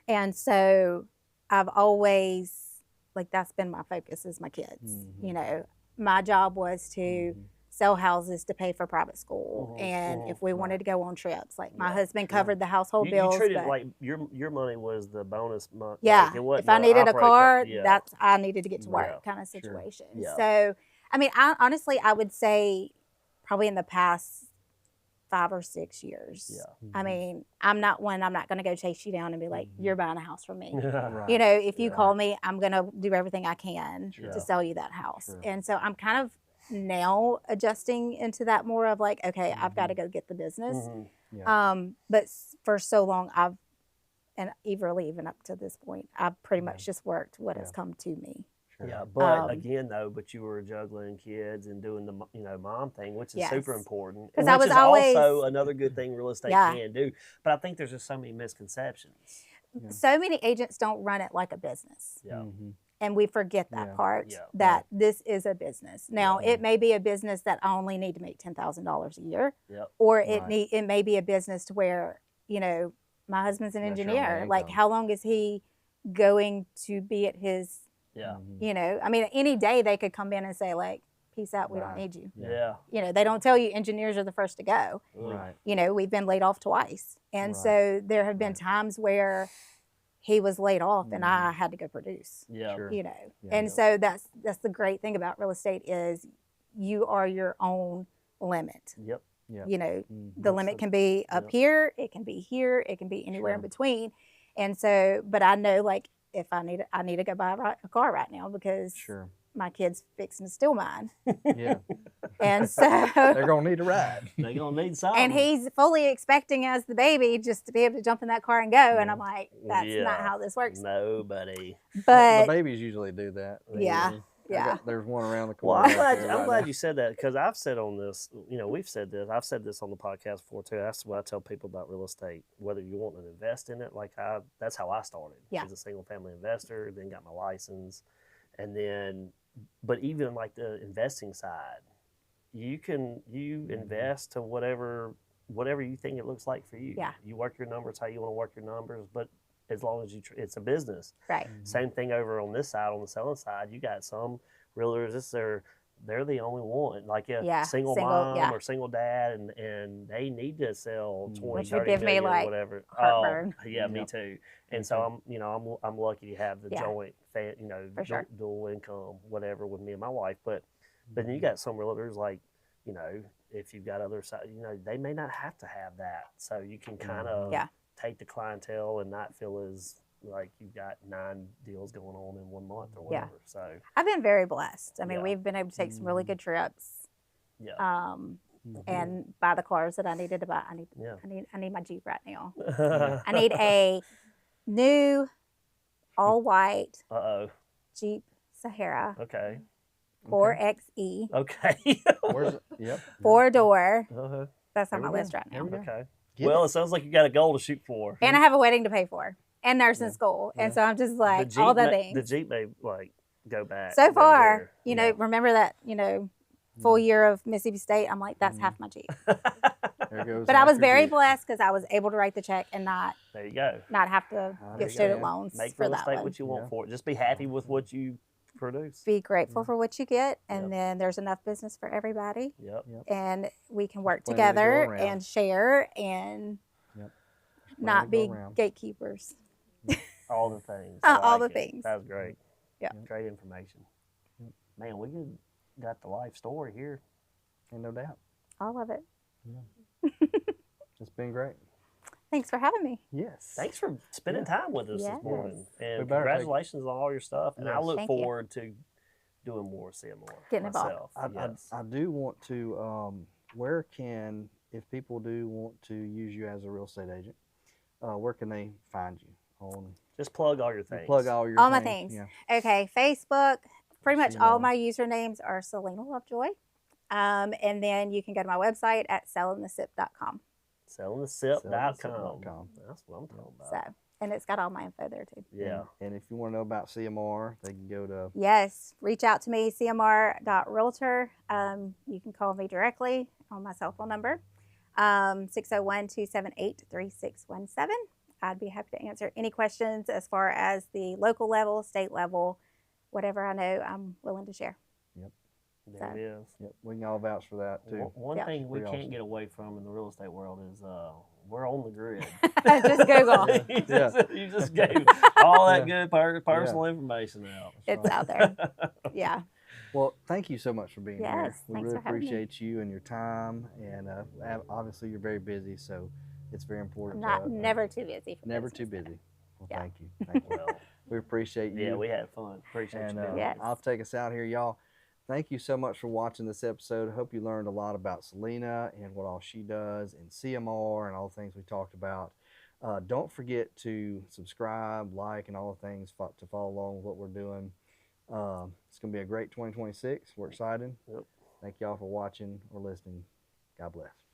And so I've always, like, that's been my focus is my kids. Mhm. My job was to Mhm. sell houses to pay for private school. Mhm, And mhm, if we right. wanted to go on trips, like my Yeah, husband sure. covered the household You bills. treated but it like your money was the bonus month. yeah, Like, it wasn't if I the needed a operating car, yeah. I needed to get to work Yeah, kind of sure. situation. Yeah. So, I mean, honestly, I would say probably in the past 5 or 6 years. Yeah. I mean, I'm not going to go chase you down and be like, Mhm. you're buying a house from me. Right. You know, if you Yeah. call me, I'm going to do everything I can Sure. to sell you that house. Sure. And so I'm kind of now adjusting into that more of like, okay, I've got to go get the business. Mhm. Yeah. But for so long, and even up to this point, I've pretty much just worked what has Yeah. come to me. Sure. Yeah, but Um, again, though, you were juggling kids and doing the mom thing, which is super Yes. important. 'Cause and I which was is always- also another good thing real estate Yeah. can do. But I think there's just so many misconceptions. Yeah. So many agents don't run it like a business. Yeah. Mhm. And we forget that Yeah. part Yeah. that this is a business. Now, Yeah. it may be a business that I only need to make $10,000 a year, Yep. or Right. it may be a business to where, my husband's an That's your only engineer. Like, income. how long is he going to be at his, Yeah. Mhm. I mean, any day they could come in and say, like, peace out, we don't Right. need you. Yeah. They don't tell you engineers are the first to go. Right. We've been laid off twice. And Right. so there have been Right. times where he was laid off and I had to go produce. Yeah. Sure. Yeah. Yeah. And so that's the great thing about real estate is you are your own limit. Yep. Yeah. The That's limit a- can be up yep. here, it can be here, it can be anywhere in Sure. between. And so, but I know, like, if I need to go buy a car right now because Sure. my kid's fixing to steal mine. Yeah. And so They're gonna need a ride. They're gonna need something. and he's fully expecting as the baby just to be able to jump in that car and go. And Yeah. I'm like, that's not Yeah. how this works. Nobody. The But babies usually do that. yeah, Yeah. There's one around the Well, corner. I'm glad you said that because I've said on this, we've said this. I've said this on the podcast before too. That's what I tell people about real estate. Whether you want to invest in it, that's how I started. Yeah. As a single family investor, then got my license, and then, but even like the investing side, you invest to whatever you think it looks like for you. Yeah. You work your numbers how you want to work your numbers, but as long as it's a business. Right. Same thing over on this side, on the selling side. You got some realtors, they're the only one, like a single mom or single dad, and they need to sell 20, Which 30 would give me million, like whatever. heartburn. Oh, yeah, me too. And so I'm lucky to have the joint, For sure. dual income, whatever, with me and my wife. But then you got some realtors like, if you've got other side, they may not have to have that, so you can kind of take the clientele and not feel as like you've got 9 deals going on in 1 month or whatever. So I've been very blessed. I mean, we've been able to take some really good trips. Yeah. And buy the cars that I needed to buy. I need my Jeep right now. Yeah. I need a new all white Jeep Sahara Okay. 4XE. Okay. Where's it? Yep. 4-door. Uh-huh. That's on There my we list right now. Okay. Get Well, it. it sounds like you got a goal to shoot for. And I have a wedding to pay for and nursing school. And so I'm just like, all the things. The Jeep may go back. So far, there. remember that, full year of Mississippi State, I'm like, that's half my Jeep. There goes But I was after very Jeep. blessed because I was able to write the check and not There you go. have to get student loans Make for real that estate one. what you want for it. Just be happy with what you produce. Be grateful for what you get, and Yep. then there's enough business for everybody, Yep. and we can work Plenty to go together around. and share and Yep. not to be go around. gatekeepers. All the things. All the it. things. That was great. Yeah. Great information. Man, we got the life story here. Ain't no doubt. All of it. It's been great. Thanks for having me. Yes. Thanks for spending time with us Yes. this morning. We And better take- congratulations on all your stuff. And I Yes. look Thank you. forward to doing more, seeing more. Getting involved. myself. Yes. I do want to, if people do want to use you as a real estate agent, where can they find you? Just plug all your things. Plug all your All my things. Yeah. Okay, Facebook. Pretty much Selena. all my usernames are Selena Lovejoy. And then you can go to my website at sellingthesip.com. Sellingthesip.com. That's what I'm talking about. So, and it's got all my info there too. Yeah. And if you want to know about CMR, they can go to Yes, reach out to me, cmr.realtor. You can call me directly on my cell phone number, 601-278-3617. I'd be happy to answer any questions as far as the local level, state level, whatever I know, I'm willing to share. There it is. Yep, we can all vouch for that too. One Yeah. thing we Pretty can't awesome. get away from in the real estate world is we're on the grid. Just Google. You just gave all that good personal information out. It's out there. Yeah. Well, thank you so much for being here. Yes, We thanks really for having me. appreciate you and your time. And obviously, you're very busy, so it's very I'm important. never too busy. For never business, too so. busy. Well, Yeah. thank you. Thank you. Well, We appreciate you. yeah, we had fun. Appreciate And you being Yes. here. I'll take us out here, y'all. Thank you so much for watching this episode. Hope you learned a lot about Selena and what all she does and CMR and all the things we talked about. Don't forget to subscribe, like, and all the things to follow along with what we're doing. It's going to be a great 2026. We're excited. Yep. Thank y'all for watching or listening. God bless.